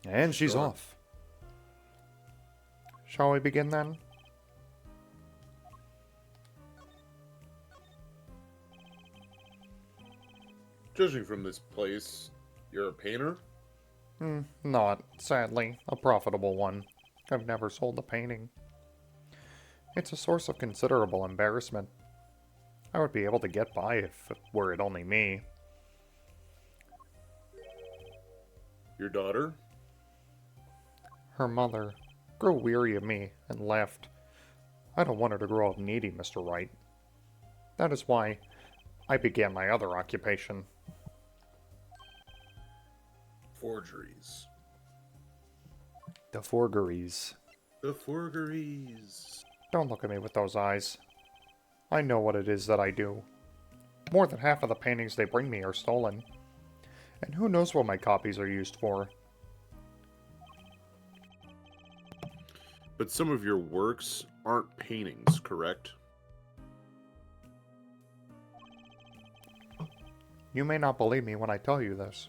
And she's Sure. off. Shall we begin then? Judging from this place, you're a painter? Not, sadly, a profitable one. I've never sold a painting. It's a source of considerable embarrassment. I would be able to get by if were it only me. Your daughter? Her mother grew weary of me and left. I don't want her to grow up needy, Mr. Wright. That is why I began my other occupation. Forgeries. The forgeries. The forgeries. Don't look at me with those eyes. I know what it is that I do. More than half of the paintings they bring me are stolen. And who knows what my copies are used for. But some of your works aren't paintings, correct? You may not believe me when I tell you this,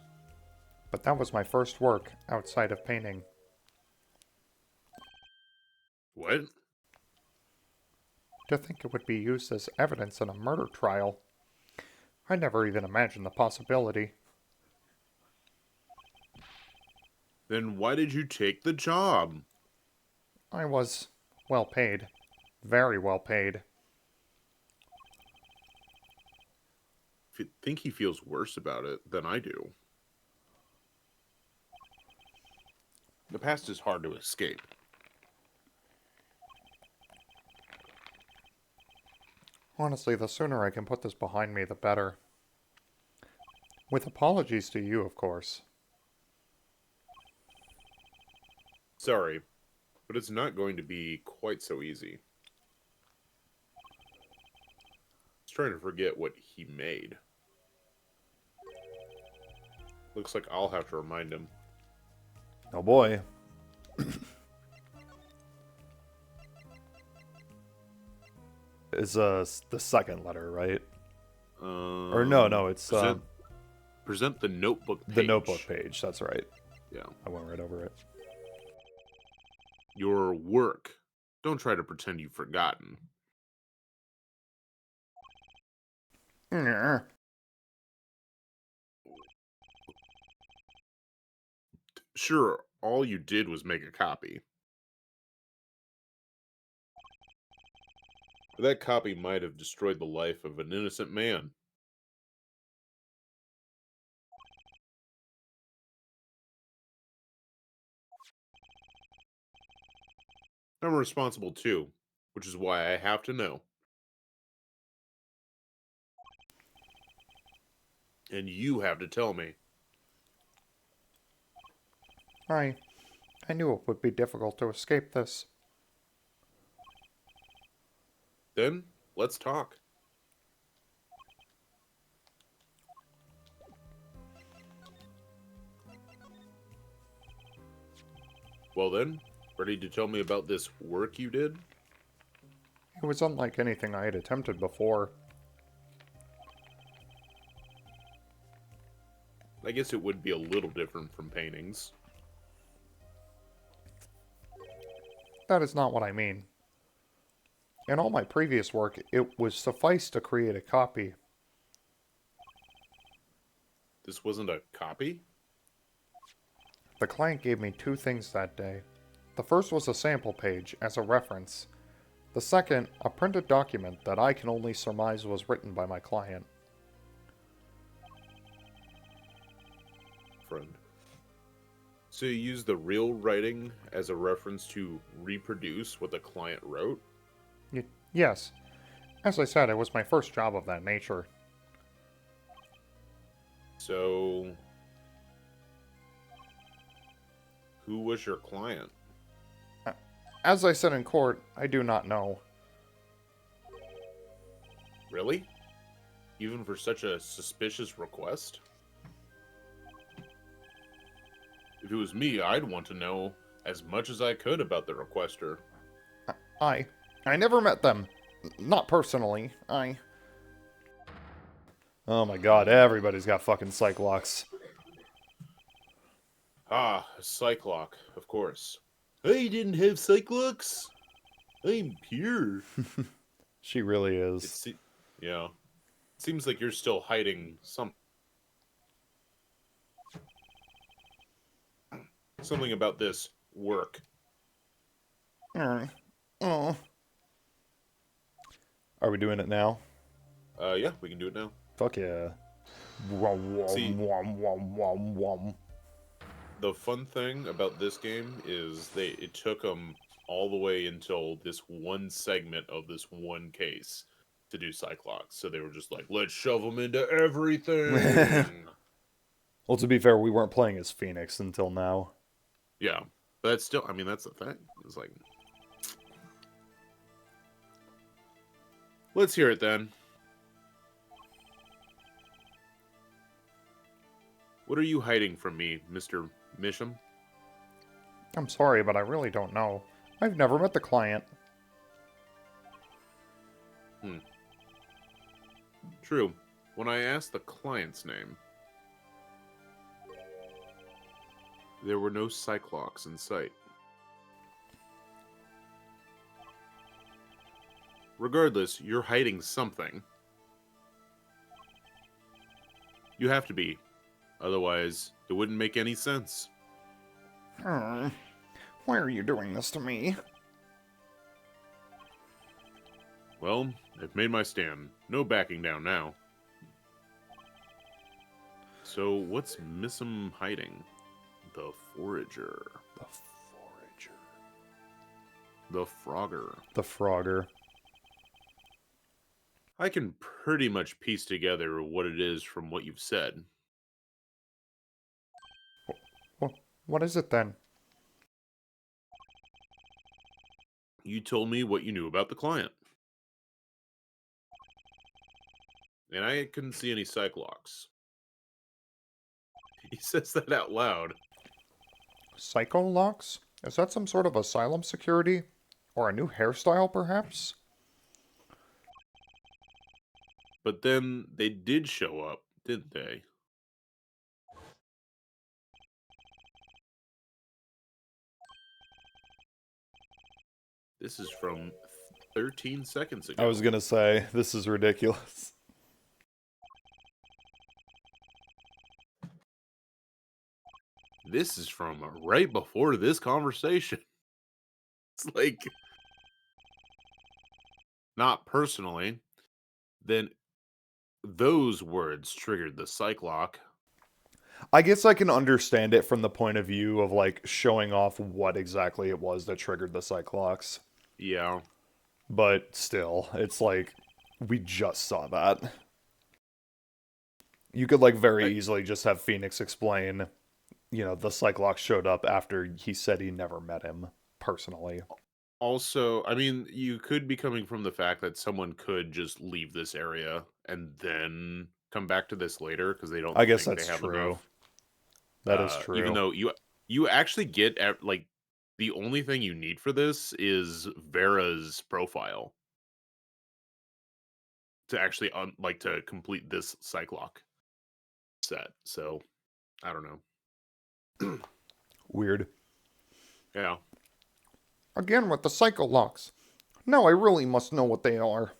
but that was my first work outside of painting. What? To think it would be used as evidence in a murder trial. I never even imagined the possibility. Then why did you take the job? I was well paid. Very well paid. I think he feels worse about it than I do. The past is hard to escape. Honestly, the sooner I can put this behind me, the better. With apologies to you, of course. Sorry, but it's not going to be quite so easy. He's trying to forget what he made. Looks like I'll have to remind him. Oh boy. Is the second letter, right? Or no, it's present the notebook page. the notebook page. That's right. Yeah. I went right over it. Your work. Don't try to pretend you've forgotten. Nyeh. Sure, all you did was make a copy. But that copy might have destroyed the life of an innocent man. I'm responsible too, which is why I have to know. And you have to tell me. I knew it would be difficult to escape this. Then, let's talk. Well then, ready to tell me about this work you did? It was unlike anything I had attempted before. I guess it would be a little different from paintings. That is not what I mean. In all my previous work, it was suffice to create a copy. This wasn't a copy? The client gave me two things that day. The first was a sample page as a reference. The second, a printed document that I can only surmise was written by my client. Friend. So you use the real writing as a reference to reproduce what the client wrote? Yes. As I said, it was my first job of that nature. So, who was your client? As I said in court, I do not know. Really? Even for such a suspicious request? If it was me, I'd want to know as much as I could about the requester. I never met them. Not personally. Oh my god, everybody's got fucking psych locks. Ah, a Cyclock, of course. I didn't have Cyclocks. I'm pure. She really is. Yeah. It seems like you're still hiding something about this work. Oh. Are we doing it now? Yeah, we can do it now. Fuck yeah. See- Wom. The fun thing about this game is it took them all the way until this one segment of this one case to do Cyclops. So they were just like, let's shove them into everything. Well, to be fair, we weren't playing as Phoenix until now. Yeah, but that's still, I mean, that's the thing. It's like, let's hear it then. What are you hiding from me, Mr. Misham? I'm sorry, but I really don't know. I've never met the client. True. When I asked the client's name, there were no Cyclops in sight. Regardless, you're hiding something. You have to be. Otherwise, it wouldn't make any sense. Why are you doing this to me? Well, I've made my stand. No backing down now. So, what's Missum hiding? The Forager. The Forager. The Frogger. The Frogger. I can pretty much piece together what it is from what you've said. What is it then? You told me what you knew about the client. And I couldn't see any Cyclops. He says that out loud. Psycho locks? Is that some sort of asylum security? Or a new hairstyle, perhaps? But then they did show up, didn't they? This is from 13 seconds ago. I was gonna say, this is ridiculous. This is from right before this conversation. It's like, not personally, then those words triggered the Cyclops. I guess I can understand it from the point of view of, like, showing off what exactly it was that triggered the Cyclops. Yeah. But still, it's like, we just saw that. You could, like, very easily just have Phoenix explain, you know, the Cyclops showed up after he said he never met him, personally. Also, I mean, you could be coming from the fact that someone could just leave this area and then come back to this later because they don't I guess think that's they have true. enough. That is true. Even though you actually get like the only thing you need for this is Vera's profile to actually like to complete this Cyclops set. So I don't know. Weird. Yeah. Again with the psycho locks. Now I really must know what they are.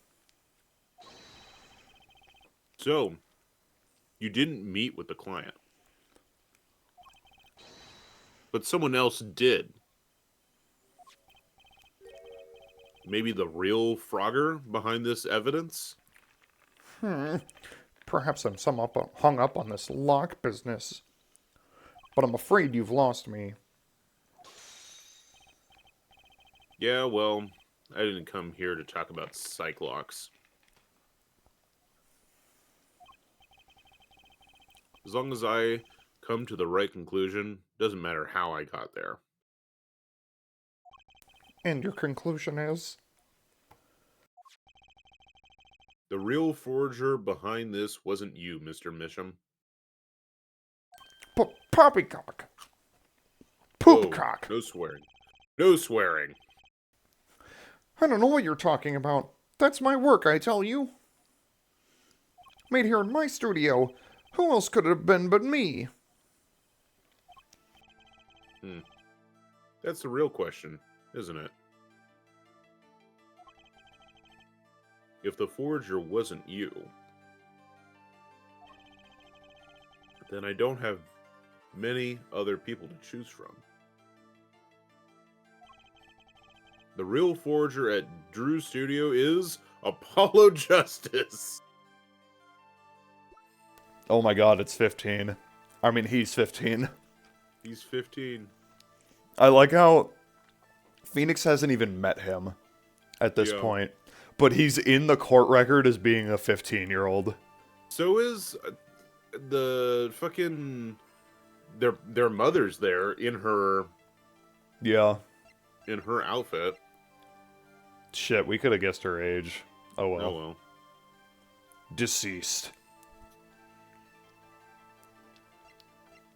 So you didn't meet with the client, but someone else did. Maybe the real Frogger behind this evidence? Perhaps I'm hung up on this lock business. But I'm afraid you've lost me. Yeah, well, I didn't come here to talk about Cyclops. As long as I come to the right conclusion, doesn't matter how I got there. And your conclusion is? The real forger behind this wasn't you, Mr. Misham. Poppycock. Whoa, Poopcock. no swearing. No swearing. I don't know what you're talking about. That's my work, I tell you. Made here in my studio. Who else could it have been but me? That's the real question, isn't it? If the forger wasn't you, then I don't have many other people to choose from. The real forger at Drew Studio is Apollo Justice. Oh my god, it's 15. I mean, he's 15. He's 15. I like how Phoenix hasn't even met him at this point. But he's in the court record as being a 15-year-old. So is the fucking their mother's there in her outfit. Shit, we could have guessed her age. Oh well. Oh well. Deceased.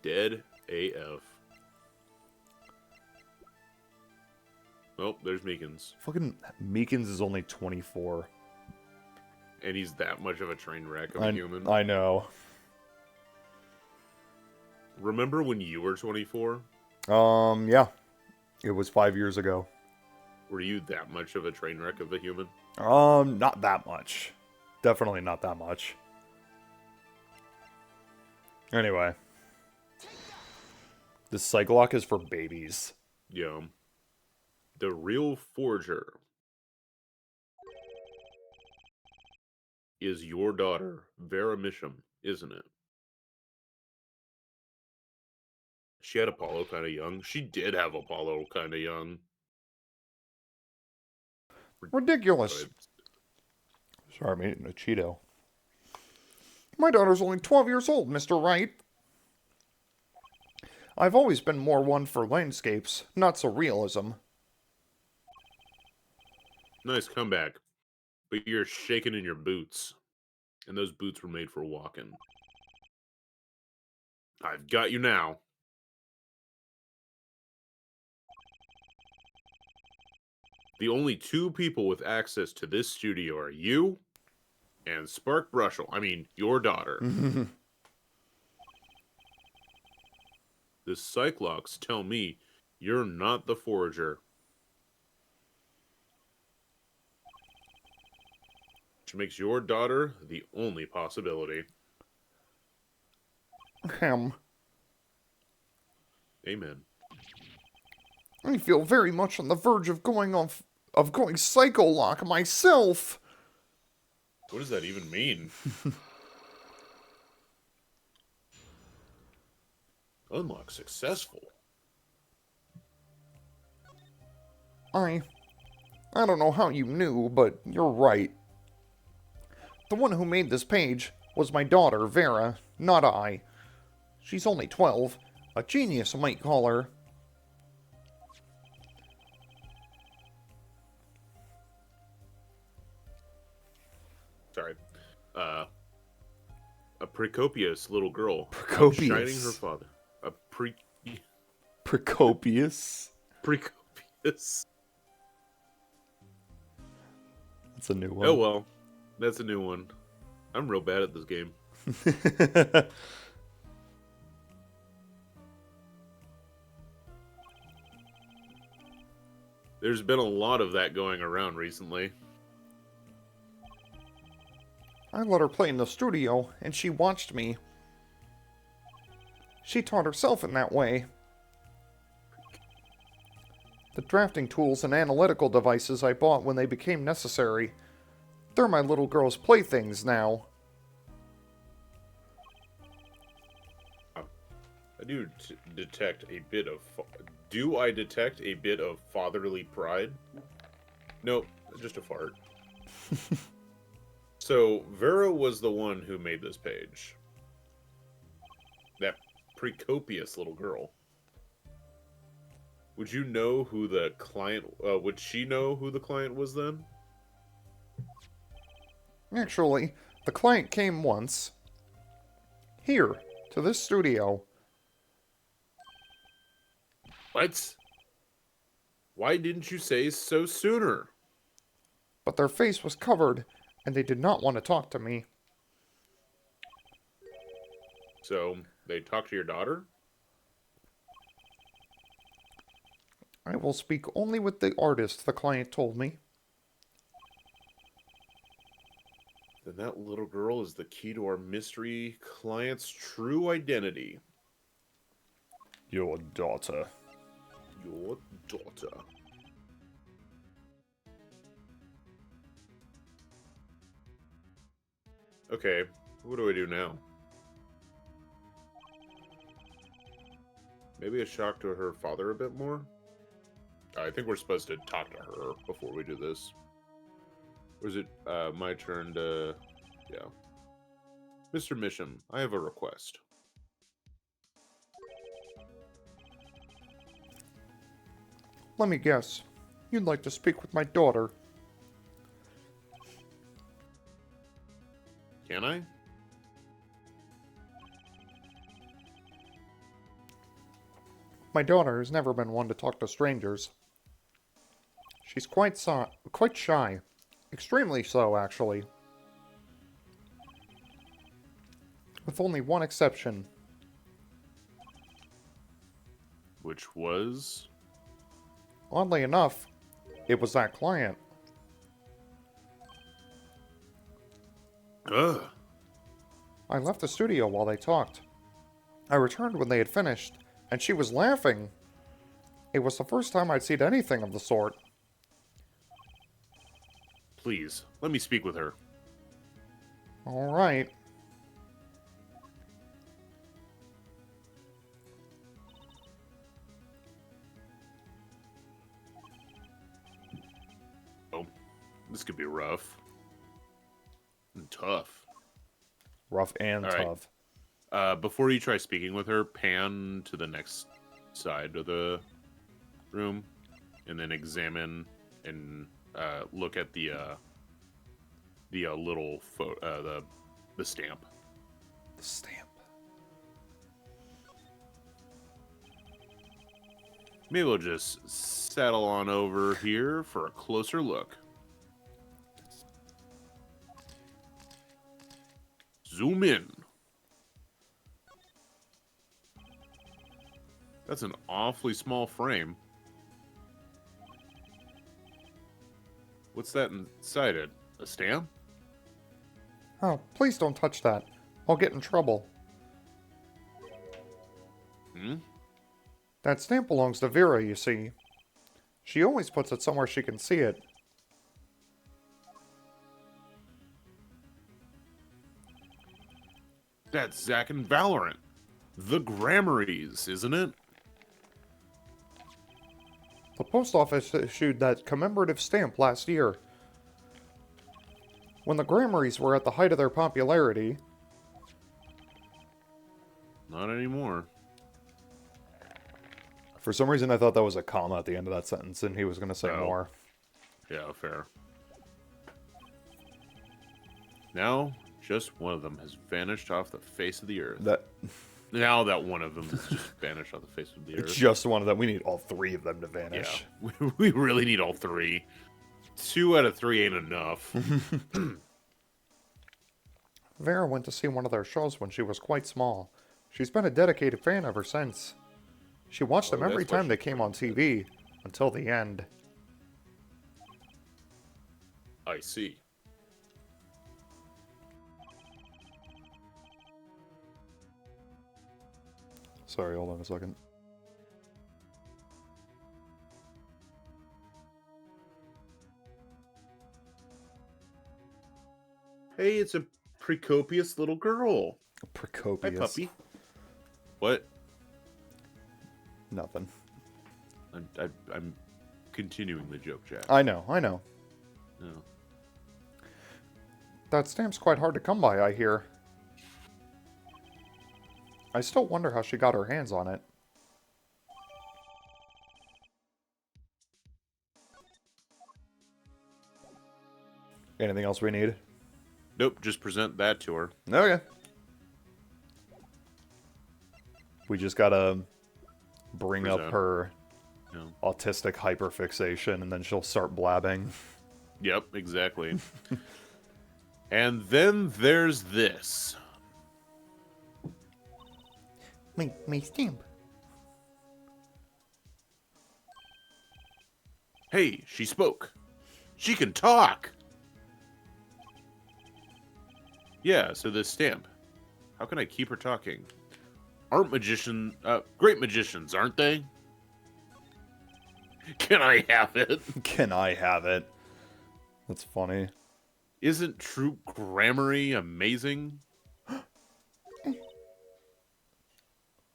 Dead AF. Oh, there's Meekins. Fucking Meekins is only 24. And he's that much of a train wreck of a human. I know. Remember when you were 24? Yeah. It was 5 years ago. Were you that much of a train wreck of a human? Not that much. Definitely not that much. Anyway. This cycle lock is for babies. Yeah. The real forger is your daughter, Vera Misham, isn't it? She had Apollo kind of young. She did have Apollo kind of young. Ridiculous. Sorry, I'm eating a Cheeto. My daughter's only 12 years old, Mr. Wright. I've always been more one for landscapes, not surrealism. Nice comeback. But you're shaking in your boots. And those boots were made for walking. I've got you now. The only two people with access to this studio are you and Spark Brushel. I mean, your daughter. The Cyclops tell me you're not the forger. Which makes your daughter the only possibility. Ahem. Amen. I feel very much on the verge of going psycho lock myself. What does that even mean? Unlock successful. I don't know how you knew, but you're right. The one who made this page was my daughter, Vera, not I. She's only 12. A genius, I might call her. Sorry. A precopious little girl. Precopious. Outshining her father. Precopious? Precopious. That's a new one. Oh well. That's a new one. I'm real bad at this game. There's been a lot of that going around recently. I let her play in the studio, and she watched me. She taught herself in that way. The drafting tools and analytical devices I bought when they became necessary. They're my little girl's playthings now. I do detect a bit of... Do I detect a bit of fatherly pride? Nope, just a fart. So, Vera was the one who made this page. That precopious little girl. Would you know who the client... would she know who the client was then? Actually, the client came once. Here, to this studio. What? Why didn't you say so sooner? But their face was covered, and they did not want to talk to me. So, they talked to your daughter? I will speak only with the artist, the client told me. Then that little girl is the key to our mystery client's true identity. Your daughter. Your daughter. Okay, what do I do now? Maybe a shock to her father a bit more? I think we're supposed to talk to her before we do this. Or is it my turn to... Yeah. Mr. Misham, I have a request. Let me guess. You'd like to speak with my daughter. Can I? My daughter has never been one to talk to strangers. She's quite shy. Extremely so, actually. with only one exception. Which was? Oddly enough, it was that client. Ugh. I left the studio while they talked. I returned when they had finished, and she was laughing. It was the first time I'd seen anything of the sort. Please, let me speak with her. All right. Oh, this could be rough. And tough. Rough and All right. tough. Before you try speaking with her, pan to the next side of the room, and then examine and look at the little the stamp. The stamp. Maybe we'll just settle on over here for a closer look. Zoom in. That's an awfully small frame. What's that inside it? A stamp? Oh, please don't touch that. I'll get in trouble. Hmm? That stamp belongs to Vera, you see. She always puts it somewhere she can see it. That's Zack and Valorant. The Grammarys, isn't it? The post office issued that commemorative stamp last year. When the Grammarys were at the height of their popularity. Not anymore. For some reason, I thought that was a comma at the end of that sentence, and he was going to say Oh. more. Yeah, fair. Now, just one of them has vanished off the face of the earth. Now that one of them has just vanished off the face of the earth. Just one of them. We need all three of them to vanish. Yeah, we really need all three. 2 out of 3 ain't enough. Vera went to see one of their shows when she was quite small. She's been a dedicated fan ever since. She watched them every that's why time they came on TV, until the end. I see. Sorry, hold on a second. Hey, it's a precopious little girl. Hi, Procopius. puppy. What? Nothing. I'm continuing the joke, Jack. I know. No. That stamp's quite hard to come by, I hear. I still wonder how she got her hands on it. Anything else we need? Nope, just present that to her. Okay. We just gotta bring up Present. her Yeah. autistic hyperfixation, and then she'll start blabbing. Yep, exactly. And then there's this. My stamp. Hey, she spoke. She can talk. Yeah, so this stamp. How can I keep her talking? Aren't great magicians, aren't they? Can I have it? Can I have it? That's funny. Isn't true Grammarly amazing?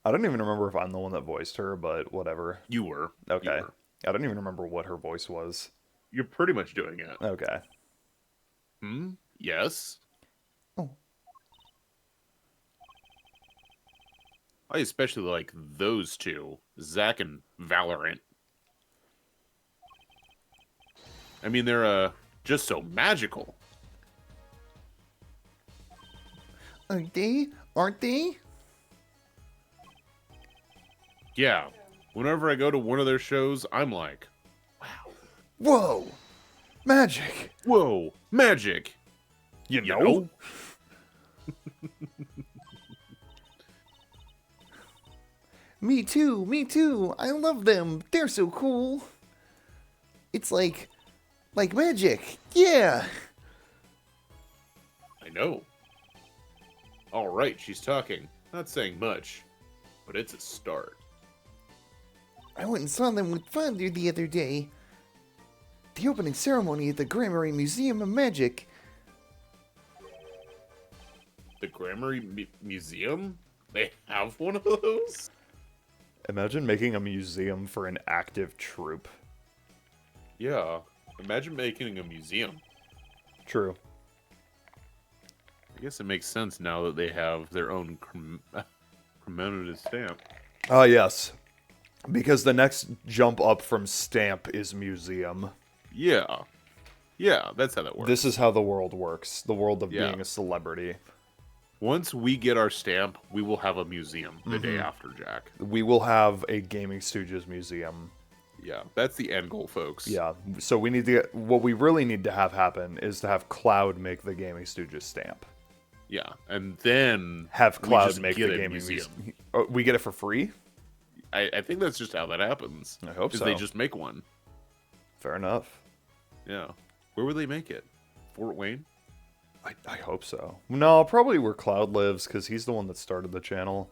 I don't even remember if I'm the one that voiced her, but whatever. You were. Okay. You were. I don't even remember what her voice was. You're pretty much doing it. Okay. Hmm? Yes? Oh. I especially like those two, Zack and Valorant. I mean, they're just so magical. Are they? Aren't they? Yeah. Whenever I go to one of their shows, I'm like, Whoa! Magic! whoa, magic. You know? Me too, me too. I love them. They're so cool. It's like magic. Yeah. I know. All right, she's talking. Not saying much, but it's a start. I went and saw them with Father the other day. The opening ceremony at the Grammary Museum of Magic. The Grammary Museum? They have one of those? Imagine making a museum for an active troupe. Yeah. Imagine making a museum. True. I guess it makes sense now that they have their own commemorative stamp. Ah, yes. Because the next jump up from stamp is museum. Yeah. Yeah, that's how that works. This is how the world works. The world of Yeah. being a celebrity. Once we get our stamp, we will have a museum the day after, Jack. We will have a Gaming Stooges museum. Yeah, that's the end goal, folks. Yeah, so we need to get, what we really need to have happen is to have Cloud make the Gaming Stooges stamp. Yeah, and then Have we Cloud just make get the a Gaming museum. Museum. Oh, we get it for free? I think that's just how that happens. I hope is so. they just make one. Fair enough. Yeah. Where would they make it? Fort Wayne? I hope so. No, probably where Cloud lives, because he's the one that started the channel.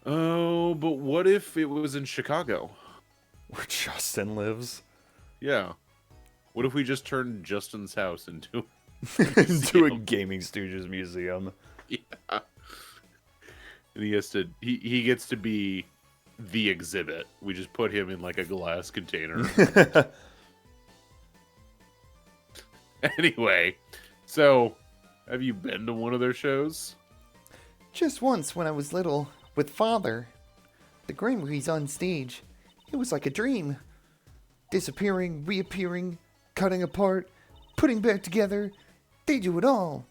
Oh, but what if it was in Chicago? Where Justin lives. Yeah. What if we just turned Justin's house into Into a Gaming Stooges museum. Yeah. And he has to he gets to be the exhibit. We just put him in like a glass container. Anyway, so have you been to one of their shows? Just once when I was little, with Father. The Grammy's on stage. It was like a dream. Disappearing, reappearing, cutting apart, putting back together. They do it all.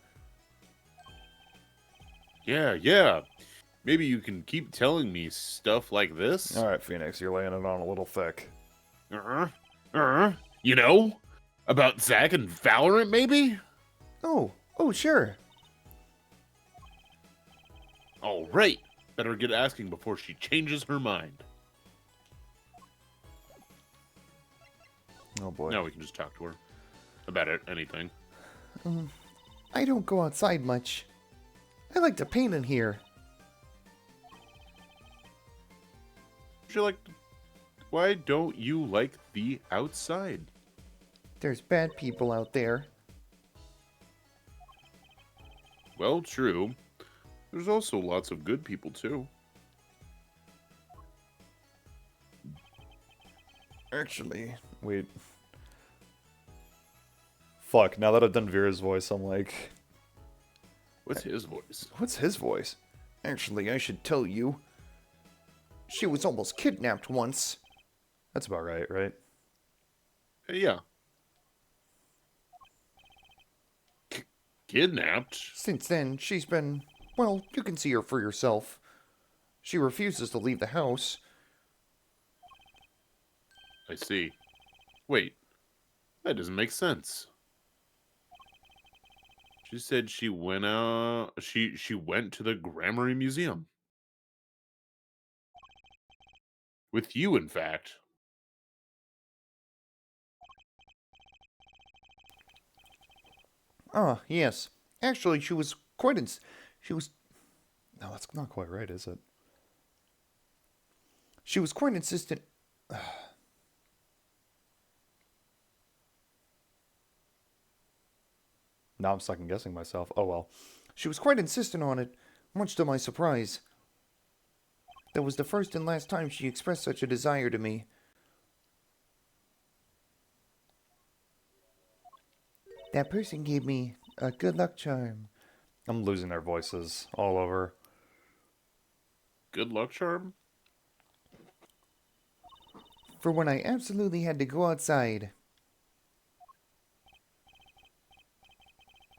Yeah. Maybe you can keep telling me stuff like this. Alright, Phoenix, you're laying it on a little thick. You know? About Zack and Valorant, maybe? Oh, sure. All right. Better get asking before she changes her mind. Oh boy. Now we can just talk to her about it, anything. I don't go outside much. I like to paint in here. Why don't you like the outside? There's bad people out there. Well, true. There's also lots of good people, too. Actually, wait. Fuck, now that I've done Vera's voice, I'm like, What's his voice? what's his voice? Actually, I should tell you. She was almost kidnapped once. That's about right, right? Yeah. Kidnapped? Since then, she's been... Well, you can see her for yourself. She refuses to leave the house. I see. Wait. That doesn't make sense. She said she went out... She went to the Grammary Museum. With you, in fact. Ah, yes. Actually, she was quite she was... No, that's not quite right, is it? She was quite insistent... Now I'm second guessing myself. Oh well. She was quite insistent on it, much to my surprise. That was the first and last time she expressed such a desire to me. That person gave me a good luck charm. I'm losing their voices all over. Good luck charm? For when I absolutely had to go outside.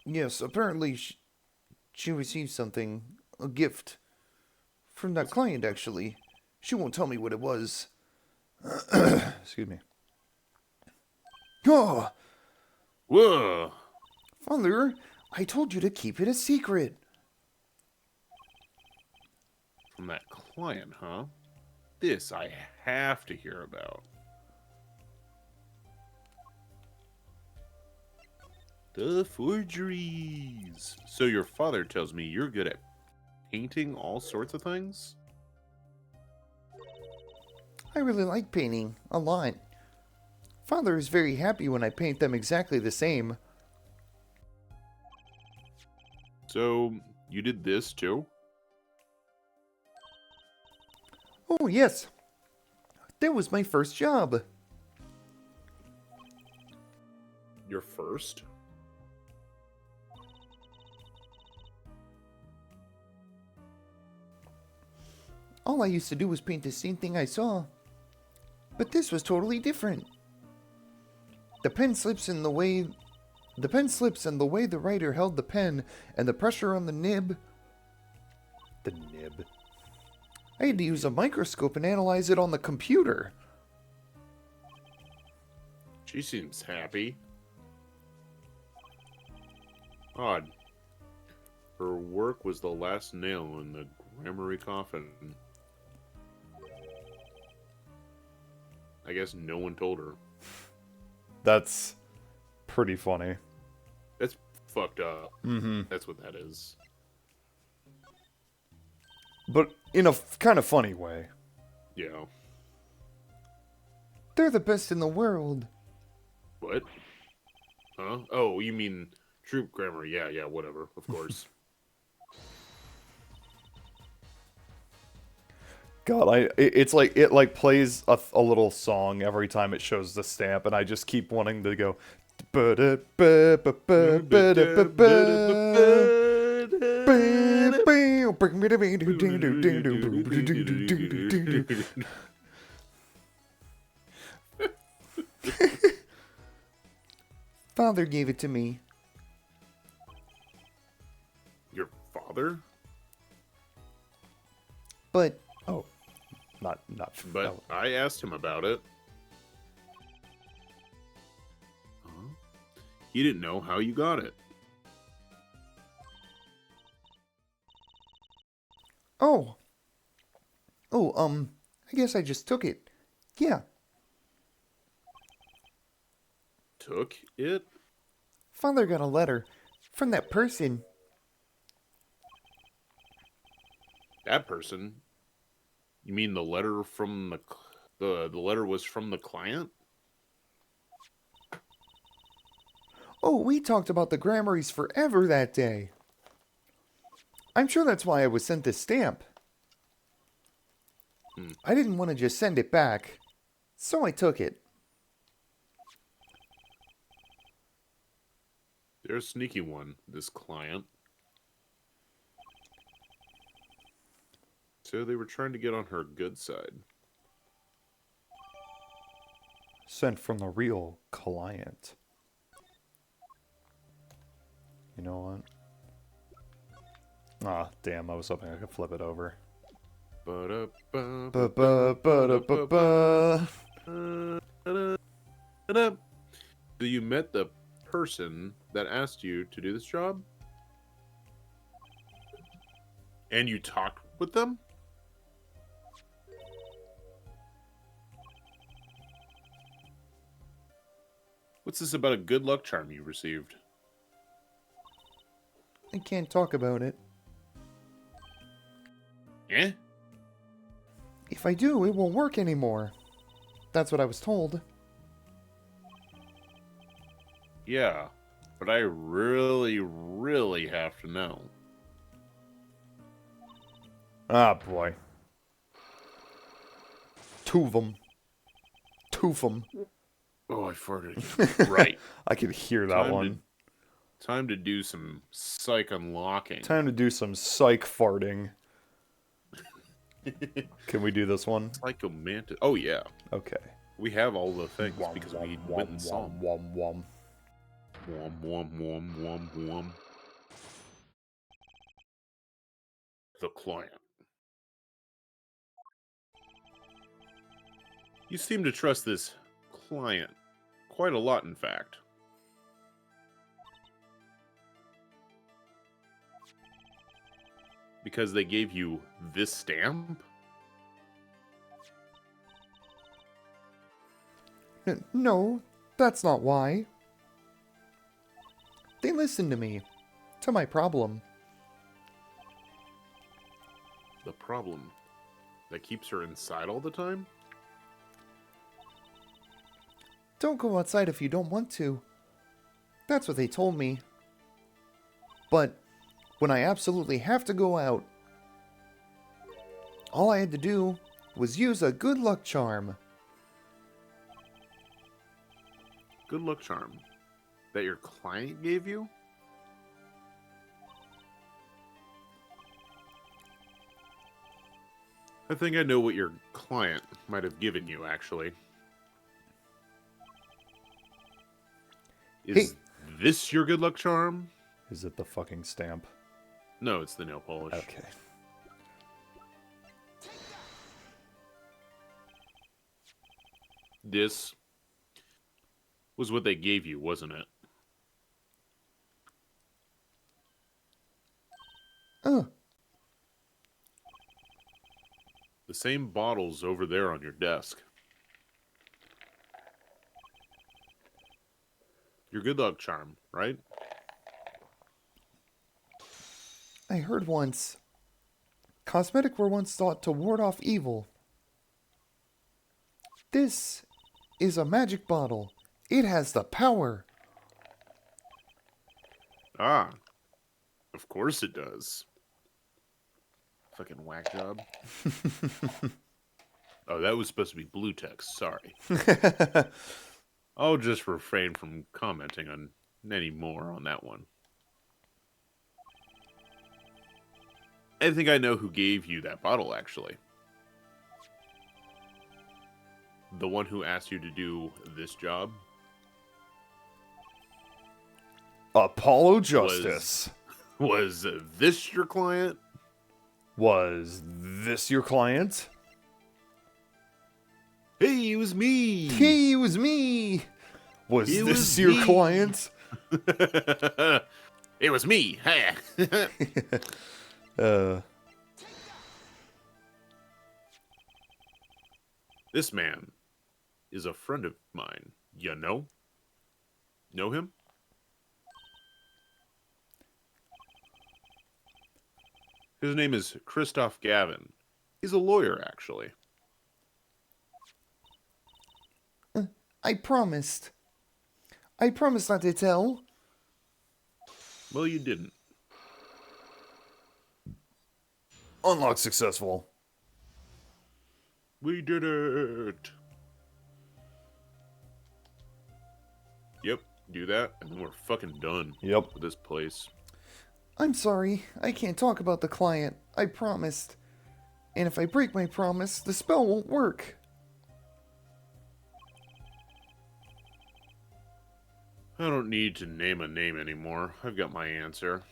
Yes, apparently she received something, a gift, from that client actually. She won't tell me what it was. Excuse me. Oh, Whoa! Father, I told you to keep it a secret. From that client, huh? this I have to hear about. The forgeries. So your father tells me you're good at painting all sorts of things? I really like painting a lot. Father is very happy when I paint them exactly the same. So you did this too? Oh, yes. That was my first job. Your first? All I used to do was paint the same thing I saw. But this was totally different. The pen slips and the way the writer held the pen and the pressure on the nib. The nib. I had to use a microscope and analyze it on the computer. She seems happy. Odd. Her work was the last nail in the grammary coffin. I guess no one told her. That's pretty funny. That's fucked up. Mm-hmm. That's what that is. But in a kind of funny way. Yeah. They're the best in the world. What? Huh? Oh, you mean troop grammar. Yeah, whatever. Of course. God, it's like it like plays a little song every time it shows the stamp, and I just keep wanting to go. Father gave it to me. Your father? But Oh, not. But Oh. I asked him about it. Huh? He didn't know how you got it. oh. I guess I just took it. Yeah. Took it? Father got a letter from that person. That person? You mean the letter from the letter was from the client? Oh, we talked about the Grammarys forever that day. I'm sure that's why I was sent this stamp. I didn't want to just send it back, so I took it. They're a sneaky one, this client. So they were trying to get on her good side. Sent from the real client. You know what? Ah, damn, I was hoping I could flip it over. Ba-ba-ba-da-ba-ba. So you met the person that asked you to do this job? And you talked with them? What's this about a good luck charm you received? I can't talk about it. Eh? If I do, it won't work anymore. That's what I was told. Yeah, but I really, really have to know. Ah, boy. Two of them. Oh, I farted. Right. I could hear that one. Time to do some psych unlocking. Time to do some psych farting. Can we do this one? Psychomantic. Oh, yeah. Okay. We have all the things because we went and saw them. Wom. Wom. The client. You seem to trust this client quite a lot, in fact. Because they gave you this stamp? No, that's not why. They listened to me. To my problem. The problem that keeps her inside all the time? Don't go outside if you don't want to. That's what they told me. But when I absolutely have to go out, all I had to do was use a good luck charm. Good luck charm that your client gave you? I think I know what your client might have given you, actually. Is this your good luck charm? Is it the fucking stamp? No, it's the nail polish. Okay. This was what they gave you, wasn't it? The same bottle's over there on your desk. Your good luck charm, right? I heard once. Cosmetic were once thought to ward off evil. This is a magic bottle. It has the power. Ah, of course it does. Fucking whack job. Oh, that was supposed to be blue text. Sorry. I'll just refrain from commenting on any more on that one. I think I know who gave you that bottle, actually. The one who asked you to do this job Apollo Justice. was this your client? Was this your client? Hey, it was me. Hey, it was me. Was It this was your me. client? It was me. Hey. This man is a friend of mine. You know? Know him? His name is Christoph Gavin. He's a lawyer, actually. I promised. I promised not to tell. Well, you didn't. Unlock successful. We did it. Yep, do that, and then we're fucking done Yep. with this place. I'm sorry. I can't talk about the client. I promised. And if I break my promise, the spell won't work. I don't need to name a name anymore. I've got my answer.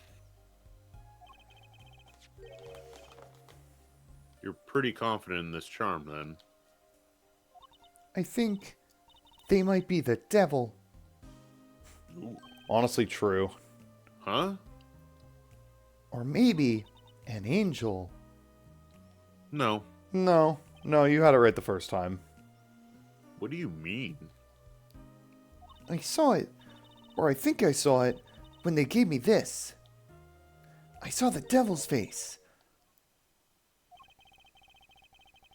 You're pretty confident in this charm, then. I think they might be the devil. Honestly, true. Huh? Or maybe an angel. No. No, you had it right the first time. What do you mean? I saw it, or I think I saw it, when they gave me this. I saw the devil's face.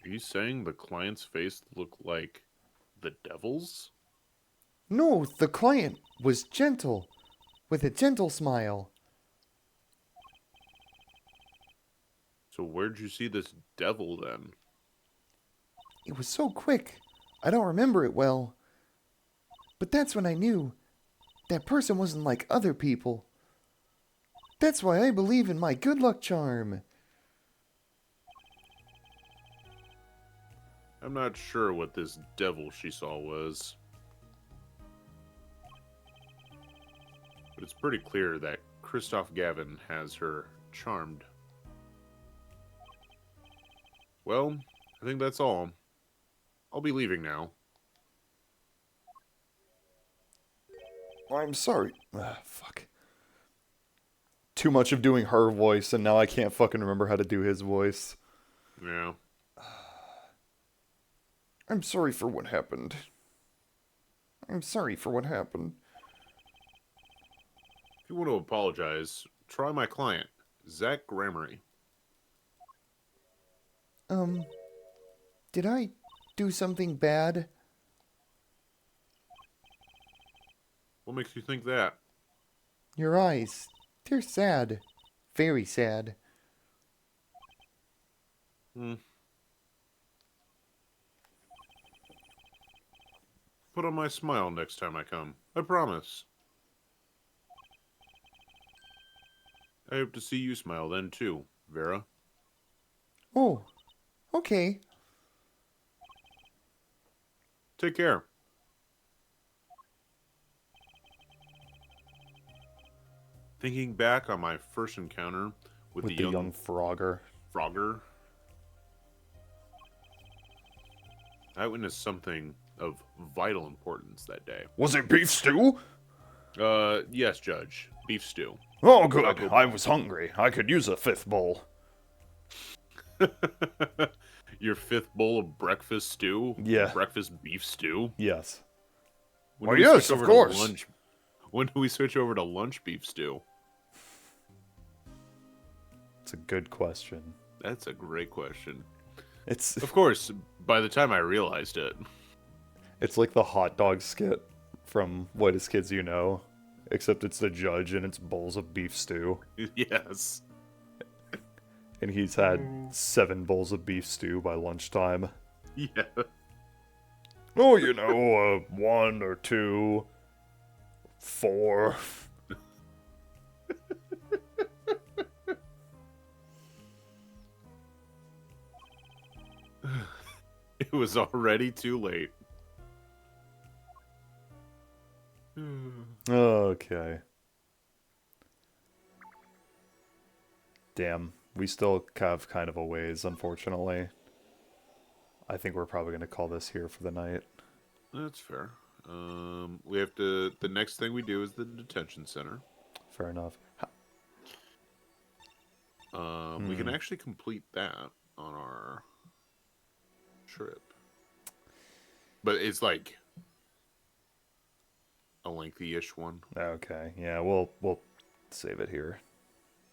Are you saying the client's face looked like the devil's? No, the client was gentle, with a gentle smile. So where'd you see this devil, then? It was so quick, I don't remember it well. But that's when I knew that person wasn't like other people. That's why I believe in my good luck charm. I'm not sure what this devil she saw was. But it's pretty clear that Christoph Gavin has her charmed. Well, I think that's all. I'll be leaving now. I'm sorry. Fuck. Too much of doing her voice, and now I can't fucking remember how to do his voice. Yeah. I'm sorry for what happened. I'm sorry for what happened. If you want to apologize, try my client, Zach Gramery. Did I do something bad? What makes you think that? Your eyes, they're sad. Very sad. Put on my smile next time I come. I promise. I hope to see you smile then too, Vera. Oh, okay. Take care. Thinking back on my first encounter with, With the young Frogger. Frogger, I witnessed something of vital importance that day. Was it beef stew? Yes, Judge. Beef stew. Oh, good. Taco- I was hungry. I could use a fifth bowl. Your fifth bowl of breakfast stew? Yeah. Breakfast beef stew? Yes. When Why, do we yes, switch of over to course. lunch? When do we switch over to lunch beef stew? It's a good question. That's a great question. It's Of course, by the time I realized it. it's like the hot dog skit from Whitest Kids You Know, except it's the judge and it's bowls of beef stew. Yes. And he's had 7 bowls of beef stew by lunchtime. Yeah. Oh, 1 or 2, 4. It was already too late. Okay. Damn, we still have kind of a ways, unfortunately. I think we're probably going to call this here for the night. That's fair. We have to. The next thing we do is the detention center. Fair enough. We can actually complete that on our trip, but it's like a lengthy-ish one. Okay, yeah, we'll save it here.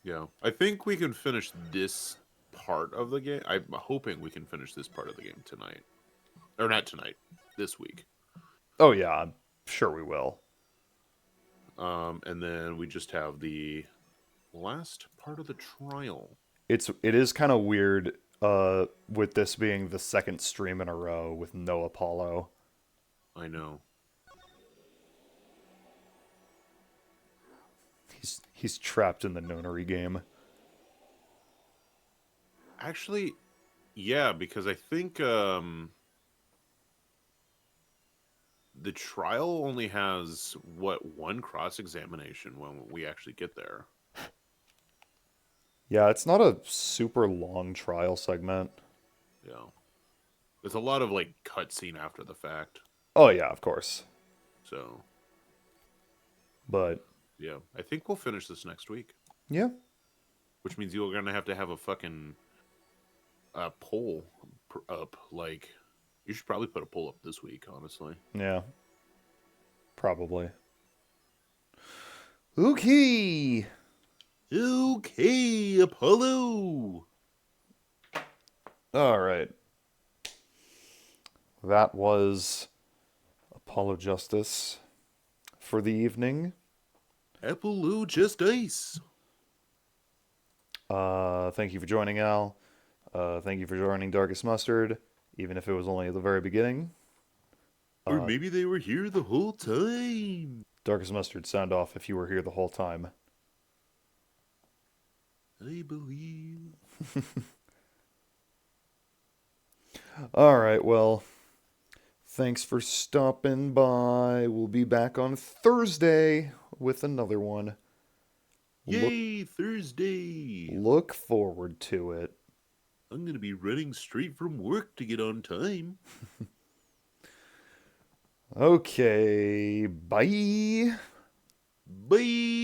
Yeah, I think we can finish this part of the game. I'm hoping we can finish this part of the game tonight, or not tonight, this week. Oh yeah, I'm sure we will. And then we just have the last part of the trial. It is kind of weird with this being the second stream in a row with no Apollo. I know. He's trapped in the nonary game. Actually, yeah, because I think the trial only has one cross-examination when we actually get there. Yeah, it's not a super long trial segment. Yeah. There's a lot of like cutscene after the fact. Oh yeah, of course. So, But yeah, I think we'll finish this next week, yeah. which means you're going to have a fucking poll up. Like, you should probably put a poll up this week, honestly. Yeah. Probably. Okay. Okay, Apollo. All right. That was Apollo Justice for the evening. Apollo just ice. Thank you for joining, Al. Thank you for joining Darkest Mustard, even if it was only at the very beginning. Or maybe they were here the whole time. Darkest Mustard, sound off if you were here the whole time. I believe. All right, well, thanks for stopping by. We'll be back on Thursday with another one. Yay, Thursday. Look forward to it. I'm going to be running straight from work to get on time. Okay, bye. Bye.